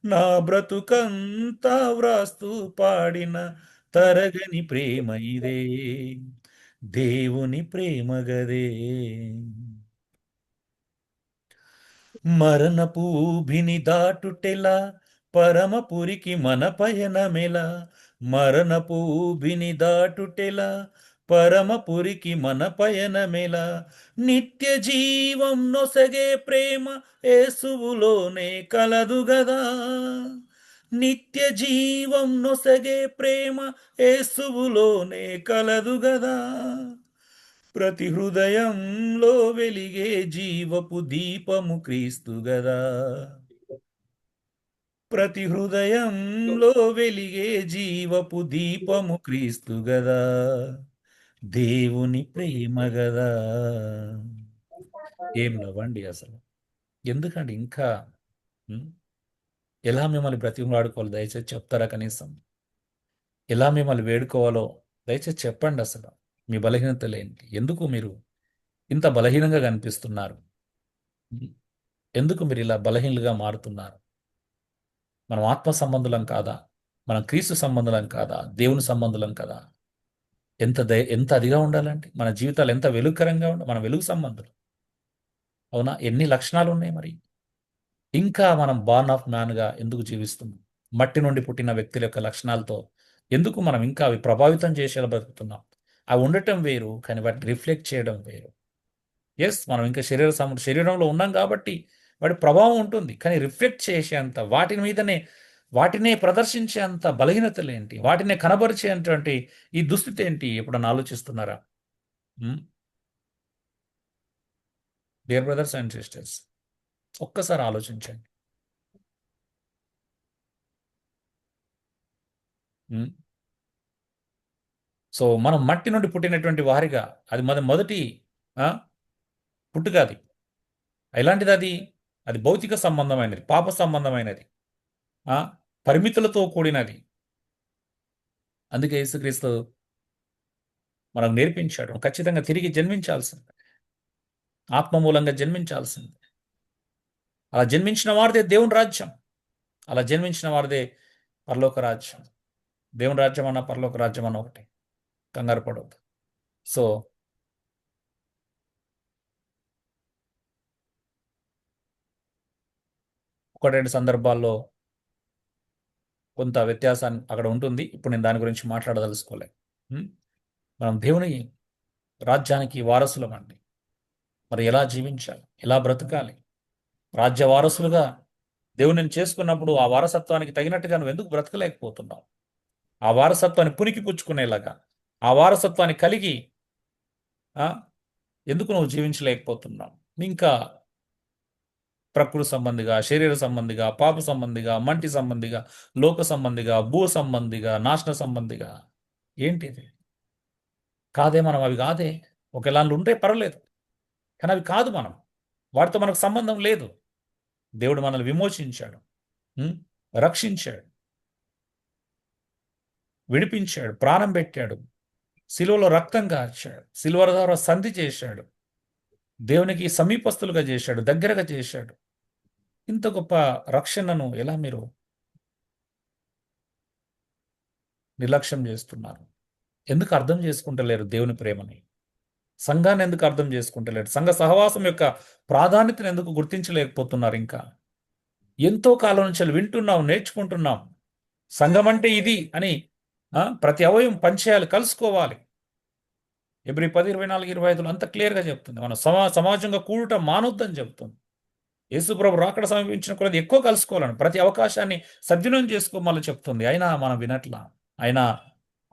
నా బ్రతుకంతా వ్రాస్తూ పాడిన తరగని ప్రేమ ఇదే, దేవుని ప్రేమ గదే. మరణపు ఊబిని దాటుటెలా, పరమపురికి మన పయనమెలా, మరణపు ఊబిని దాటుటెలా, పరమపురికి మన పయనమెలా, నిత్య జీవం నొసగే ప్రేమ యేసువులోనే కలదు గదా, నిత్య జీవం నొసగే ప్రేమ యేసువులోనే కలదు గదా, ప్రతి హృదయంలో వెలిగే జీవపు దీపము క్రీస్తు గదా, ప్రతి హృదయంలో వెలిగే జీవపు దీపము క్రీస్తు గదా, దేవుని ప్రేమ గదా. ఏం నవ్వండి అసలు, ఎందుకండి ఇంకా ఎలా మిమ్మల్ని బ్రతిమలాడుకోవాలి దయచేసి చెప్తారా? కనీసం ఎలా మిమ్మల్ని వేడుకోవాలో దయచేసి చెప్పండి. అసలు మీ బలహీనతలు ఏంటి? ఎందుకు మీరు ఇంత బలహీనంగా కనిపిస్తున్నారు? ఎందుకు మీరు ఇలా బలహీనులుగా మారుతున్నారు? మనం ఆత్మ సంబంధులం కాదా? మనం క్రీస్తు సంబంధులం కాదా? దేవుని సంబంధులం కదా? ఎంత అదిగా ఉండాలంటే మన జీవితాలు ఎంత వెలుగుకరంగా ఉండాలి. మన వెలుగు సంబంధులు, అవునా? ఎన్ని లక్షణాలు ఉన్నాయి మరి. ఇంకా మనం బార్న్ ఆఫ్ మ్యాన్గా ఎందుకు జీవిస్తున్నాం? మట్టి నుండి పుట్టిన వ్యక్తుల యొక్క లక్షణాలతో ఎందుకు మనం ఇంకా అవి ప్రభావితం చేసేలా బతుకుతున్నాం? అవి ఉండటం వేరు, కానీ వాటిని రిఫ్లెక్ట్ చేయడం వేరు. ఎస్, మనం ఇంకా శరీరంలో ఉన్నాం కాబట్టి వాటి ప్రభావం ఉంటుంది, కానీ రిఫ్లెక్ట్ చేసేంత, వాటినే ప్రదర్శించేంత బలహీనతలు ఏంటి, వాటినే కనబరిచేటువంటి ఈ దుస్థితి ఏంటి ఎప్పుడన్నా ఆలోచిస్తున్నారా? డియర్ బ్రదర్స్ అండ్ సిస్టర్స్, ఒక్కసారి ఆలోచించండి. సో మనం మట్టి నుండి పుట్టినటువంటి వారిగా, అది మొదటి పుట్టుక, అది ఎలాంటిది? అది భౌతిక సంబంధమైనది, పాప సంబంధమైనది, పరిమితులతో కూడినది. అందుకే యేసుక్రీస్తు మనకు నేర్పించాడు, ఖచ్చితంగా తిరిగి జన్మించాల్సింది, ఆత్మ మూలంగా జన్మించాల్సింది. అలా జన్మించిన వారిదే దేవుని రాజ్యం, అలా జన్మించిన వారిదే పరలోక రాజ్యం. దేవుని రాజ్యం అన్న పరలోక రాజ్యం అన్న ఒకటి, కంగారు పడవద్దు. సో ఒకటి రెండు సందర్భాల్లో కొంత వ్యత్యాసాన్ని అక్కడ ఉంటుంది. ఇప్పుడు నేను దాని గురించి మాట్లాడదలుచుకోలే. మనం దేవుని రాజ్యానికి వారసులం అండి. మరి ఎలా జీవించాలి, ఎలా బ్రతకాలి? రాజ్య వారసులుగా దేవుని చేసుకున్నప్పుడు ఆ వారసత్వానికి తగినట్టుగా నువ్వు ఎందుకు బ్రతకలేకపోతున్నావు? ఆ వారసత్వాన్ని పునికి పుచ్చుకునేలాగా, ఆ వారసత్వాన్ని కలిగి ఎందుకు నువ్వు జీవించలేకపోతున్నావు? ఇంకా ప్రకృతి సంబంధిగా, శరీర సంబంధిగా, పాప సంబంధిగా, మంటి సంబంధిగా, లోక సంబంధిగా, భూ సంబంధిగా, నాశన సంబంధిగా. ఏంటిది? కాదే, మనం అవి కాదే. ఒకేలా ఉంటే పర్వాలేదు, కానీ అవి కాదు. మనం వాటితో మనకు సంబంధం లేదు. దేవుడు మనల్ని విమోచించాడు, ఉం? రక్షించాడు, విడిపించాడు, ప్రాణం పెట్టాడు, సిలువలో రక్తం కార్చాడు, సిలువ ద్వారా సంధి చేశాడు, దేవునికి సమీపస్తులుగా చేశాడు, దగ్గరగా చేశాడు. ఇంత గొప్ప రక్షణను ఎలా మీరు నిర్లక్ష్యం చేస్తున్నారు? ఎందుకు అర్థం చేసుకుంటలేరు దేవుని ప్రేమని? సంఘాన్ని ఎందుకు అర్థం చేసుకుంటలేరు? సంఘ సహవాసం యొక్క ప్రాధాన్యతను ఎందుకు గుర్తించలేకపోతున్నారు? ఇంకా ఎంతో కాలం నుంచి వింటున్నాం, నేర్చుకుంటున్నాం. సంఘం అంటే ఇది అని. ప్రతి అవయవం పనిచేయాలి, కలుసుకోవాలి. ఎబ్రి 10:24-25 అంత క్లియర్గా చెప్తుంది. మన సమాజంగా కూడటం మానొద్దని చెప్తుంది. యేసుప్రభు రాకడ సమీపించిన కొలది ఎక్కువ కలుసుకోవాలని, ప్రతి అవకాశాన్ని సద్వినియోగం చేసుకోమని చెప్తుంది. అయినా మనం వినట్లా, అయినా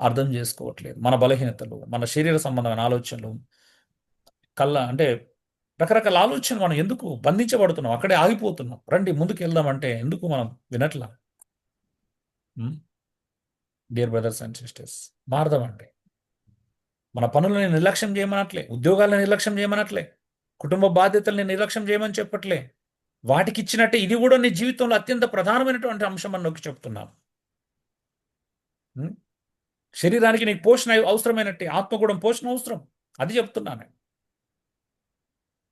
అర్థం చేసుకోవట్లేదు. మన బలహీనతలు, మన శరీర సంబంధమైన ఆలోచనలు, అంటే రకరకాల ఆలోచనలు మనం ఎందుకు బంధించబడుతున్నాం? అక్కడే ఆగిపోతున్నాం. రండి ముందుకు వెళ్దామంటే ఎందుకు మనం వినట్లా? డియర్ బ్రదర్స్ అండ్ సిస్టర్స్, మారదామండి. మన పనులని నిర్లక్ష్యం చేయమనట్లే, ఉద్యోగాలను నిర్లక్ష్యం చేయమనట్లే, కుటుంబ బాధ్యతల్ని నిర్లక్ష్యం చేయమని చెప్పట్లే. వాటికి ఇచ్చినట్టే ఇది కూడా నీ జీవితంలో అత్యంత ప్రధానమైనటువంటి అంశం అని నొక్కి చెప్తున్నాను. శరీరానికి నీకు పోషణ అవసరమైనట్టే ఆత్మ కూడా పోషణ అవసరం. అది చెప్తున్నాను.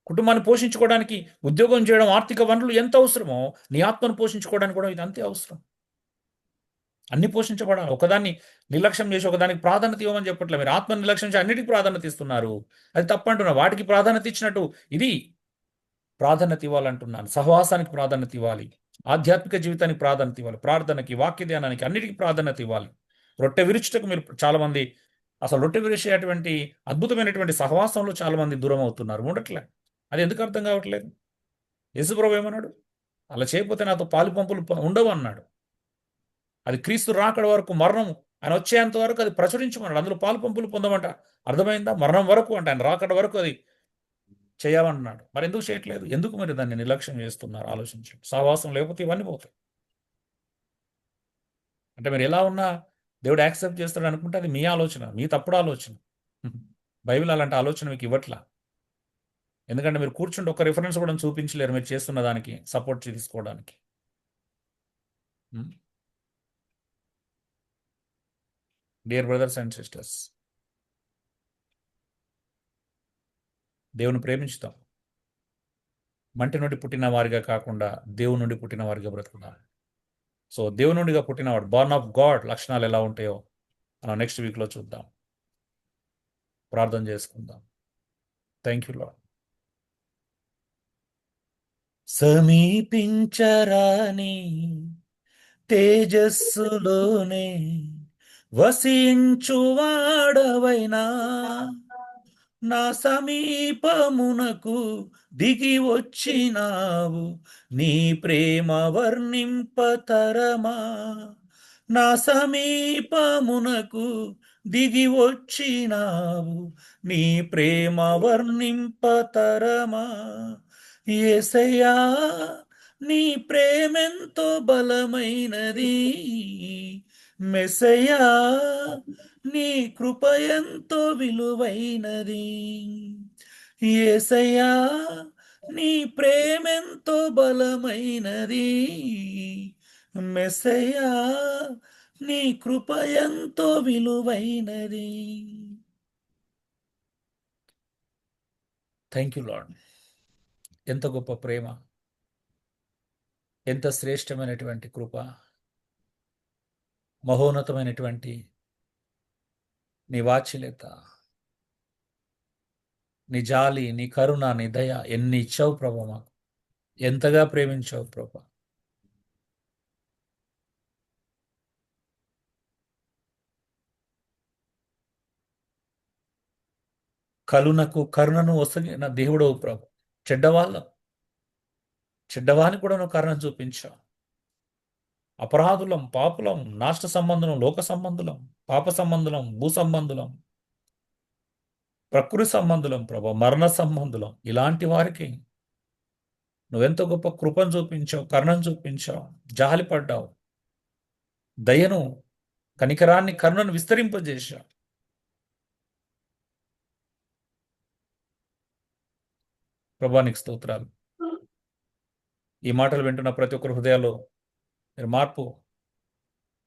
కుటుంబాన్ని పోషించుకోవడానికి ఉద్యోగం చేయడం, ఆర్థిక వనరులు ఎంత అవసరమో నీ ఆత్మను పోషించుకోవడానికి కూడా ఇది అంతే అవసరం. అన్ని పోషించబడాలి. ఒకదాన్ని నిర్లక్ష్యం చేసి ఒకదానికి ప్రాధాన్యత ఇవ్వమని చెప్పట్లేదు. మీరు ఆత్మ నిర్లక్ష్యం చేసి అన్నిటికీ ప్రాధాన్యత ఇస్తున్నారు. అది తప్పంటున్నా. వాటికి ప్రాధాన్యత ఇచ్చినట్టు ఇది ప్రాధాన్యత ఇవ్వాలంటున్నాను. సహవాసానికి ప్రాధాన్యత ఇవ్వాలి, ఆధ్యాత్మిక జీవితానికి ప్రాధాన్యత ఇవ్వాలి, ప్రార్థనకి, వాక్య ధ్యానానికి, అన్నిటికీ ప్రాధాన్యత ఇవ్వాలి. రొట్టె విరుచుటకు మీరు చాలామంది అసలు రొట్టె విరిచేటువంటి అద్భుతమైనటువంటి సహవాసంలో చాలామంది దూరం అవుతున్నారు. ఉండట్లే. అది ఎందుకు అర్థం కావట్లేదు? యేసుప్రభు ఏమన్నాడు? అలా చేయకపోతే నాతో పాలు పంపులు ఉండవు అన్నాడు. అది క్రీస్తు రాకడ వరకు, మరణం ఆయన వచ్చేంత వరకు అది ప్రచురించమన్నాడు. అందులో పాలు పంపులు పొందమంట. అర్థమైందా? మరణం వరకు అంటే ఆయన రాకడ వరకు అది చేయాలన్నాడు. మరి ఎందుకు చేయట్లేదు? ఎందుకు మీరు దాన్ని నిర్లక్ష్యం చేస్తున్నారు? ఆలోచించండి. సహవాసం లేకపోతే ఇవన్నీ పోతాయి. అంటే మీరు ఎలా ఉన్నా దేవుడు యాక్సెప్ట్ చేస్తాడు అనుకుంటే అది మీ ఆలోచన, మీ తప్పుడు ఆలోచన. బైబిల్ అలాంటి ఆలోచన మీకు ఇవ్వట్లా. ఎందుకంటే మీరు కూర్చుంటే ఒక రిఫరెన్స్ కూడా చూపించలేరు మీరు చేస్తున్న దానికి సపోర్ట్ తీసుకోవడానికి. డియర్ బ్రదర్స్ అండ్ సిస్టర్స్, దేవుని ప్రేమించుతాం. మంటి నుండి పుట్టిన వారిగా కాకుండా దేవుని నుండి పుట్టిన వారిగా బ్రతుకుతాం. సో దేవుని నుండిగా పుట్టినవాడు, బార్న్ ఆఫ్ గాడ్ లక్షణాలు ఎలా ఉంటాయో మనం నెక్స్ట్ వీక్లో చూద్దాం. ప్రార్థన చేసుకుందాం. Thank you Lord. సమీపించరాని తేజస్సులోనే వసించువాడవైనా నా సమీపమునకు దిగి వచ్చినావు, నీ ప్రేమ వర్ణింపతరమా. నా సమీపమునకు దిగి వచ్చినావు, నీ ప్రేమ వర్ణింపతరమా. యేసయ్యా నీ ప్రేమెంతో బలమైనది, మెస్సయ్యా నీ కృప ఎంతో విలువైనది. యేసయ్యా నీ ప్రేమెంతో బలమైనది, మెస్సయ్యా నీ కృప ఎంతో విలువైనది. Thank you lord. ఎంత గొప్ప ప్రేమ, ఎంత శ్రేష్టమైనటువంటి కృప, మహోన్నతమైనటువంటి నీ వాత్సల్యత, నీ జాలి, నీ కరుణ, నీ దయ ఎన్ని ఇచ్చావు ప్రభా. మాకు ఎంతగా ప్రేమించావు ప్రభా. కరుణను వసగిన దేవుడవు ప్రభు. చెడ్డవానికి కూడా నువ్వు కరుణ చూపించావు. అపరాధులం, పాపులం, నాష్ట సంబంధులం, లోక సంబంధులం, పాప సంబంధులం, భూ సంబంధులం, ప్రకృతి సంబంధులం ప్రభా, మరణ సంబంధులం. ఇలాంటి వారికి నువ్వెంతో గొప్ప కృపను చూపించావు, కరుణను చూపించావు, జాలిపడ్డావు, దయను, కనికరాన్ని, కరుణను విస్తరింపజేశావు. ప్రభా నీకు స్తోత్రాలు. ఈ మాటలు వింటున్న ప్రతి ఒక్కరి హృదయాల్లో మీరు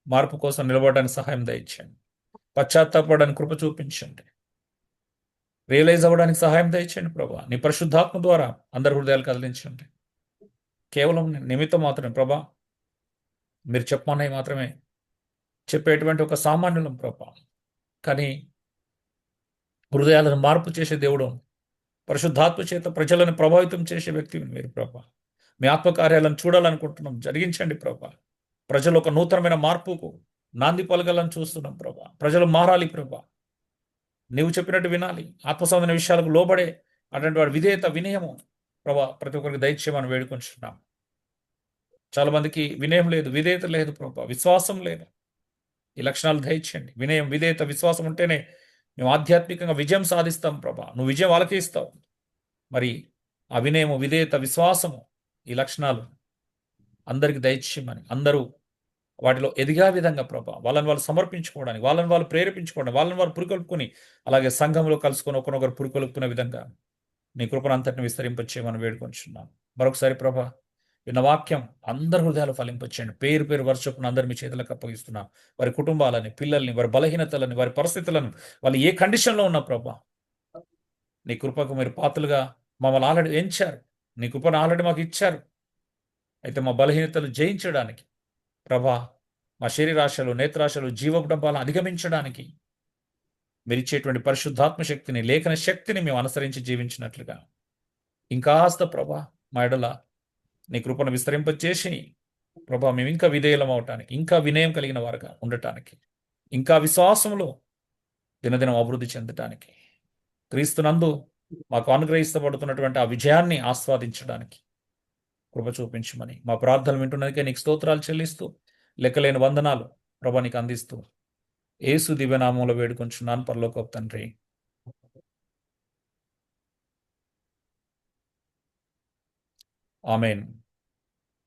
మార్పు కోసం నిలబడడానికి సహాయం దయచేయండి. పశ్చాత్తాపడడానికి కృప చూపించండి. రియలైజ్ అవ్వడానికి సహాయం దయచేయండి ప్రభా. నీ పరిశుద్ధాత్మ ద్వారా అందరి హృదయాలు కదిలించండి. కేవలం నిమిత్తం మాత్రమే ప్రభా, మీరు చెప్పమన్నవి మాత్రమే చెప్పేటువంటి ఒక సామాన్యులం ప్రభా. కానీ హృదయాలను మార్పు చేసే దేవుడు, పరిశుద్ధాత్మ చేత ప్రజలను ప్రభావితం చేసే వ్యక్తి మీరు ప్రభా. మీ ఆత్మకార్యాలను చూడాలనుకుంటున్నాం, జరిగించండి ప్రభా. ప్రజలు ఒక నూతనమైన మార్పుకు నాంది పలకాలని చూస్తున్నాం ప్రభా. ప్రజలు మారాలి ప్రభా. నీవు చెప్పినట్టు వినాలి, ఆత్మసంబంధమైన విషయాలకు లోబడే అటువంటి వాడి విధేయత, వినయము ప్రభా ప్రతి ఒక్కరికి దయచేయమని వేడుకొంచున్నాం. చాలా మందికి వినయం లేదు, విధేయత లేదు ప్రభా, విశ్వాసం లేదు. ఈ లక్షణాలు దయచేయండి. వినయం, విధేయత, విశ్వాసం ఉంటేనే మేము ఆధ్యాత్మికంగా విజయం సాధిస్తాం ప్రభా. నువ్వు విజయం వాళ్ళకే ఇస్తావు. మరి ఆ వినయము, విధేయత, విశ్వాసము, ఈ లక్షణాలు అందరికి దయచేయమని, అందరూ వాటిలో ఎదిగా విధంగా ప్రభా వాళ్ళని వాళ్ళు సమర్పించుకోవడానికి, వాళ్ళని వాళ్ళు ప్రేరేపించుకోవడానికి, వాళ్ళని వాళ్ళు పురికొల్పుకొని, అలాగే సంఘంలో కలుసుకొని ఒకరినొకరు పురికొల్పుకునే విధంగా నీ కృపను అంతటిని విస్తరింపచేయమని వేడుకొంచున్నాను. మరొకసారి ప్రభా విన్న వాక్యం అందరి హృదయాలు ఫలింపచేయండి. పేరు పేరు వర్షపును అందరు మీ చేతులకు అప్పగిస్తున్నాం. వారి కుటుంబాలని, పిల్లల్ని, వారి బలహీనతలని, వారి పరిస్థితులను, వాళ్ళు ఏ కండిషన్లో ఉన్నా ప్రభా నీ కృపకు మీరు పాత్రలుగా మమ్మల్ని ఆల్రెడీ ఎంచారు. నీ కృపను ఆల్రెడీ మాకు ఇచ్చారు. అయితే మా బలహీనతలు జయించడానికి ప్రభా, మా శరీరాశలు, నేత్రాశలు, జీవడంబాలను అధిగమించడానికి మీరు ఇచ్చేటువంటి పరిశుద్ధాత్మ శక్తిని, లేఖన శక్తిని మేము అనుసరించి జీవించినట్లుగా ఇంకాస్త ప్రభా మా ఎడల నీ కృపను విస్తరింపచేసి ప్రభా మేము ఇంకా విధేయులం అవటానికి, ఇంకా వినయం కలిగిన వారుగా ఉండటానికి, ఇంకా విశ్వాసంలో దినదినం అభివృద్ధి చెందటానికి, క్రీస్తునందు మాకు అనుగ్రహిస్తబడుతున్నటువంటి ఆ విజయాన్ని ఆస్వాదించడానికి కృప చూపించమని మా ప్రార్థనలు వింటున్నదికే నీకు స్తోత్రాలు చెల్లిస్తూ, లెక్కలేని వందనాలు ప్రభా నీకు అందిస్తూ యేసు దివ్యనామంలో వేడుకొంచున్నాను పరలోకపు తండ్రి. ఆమేన్.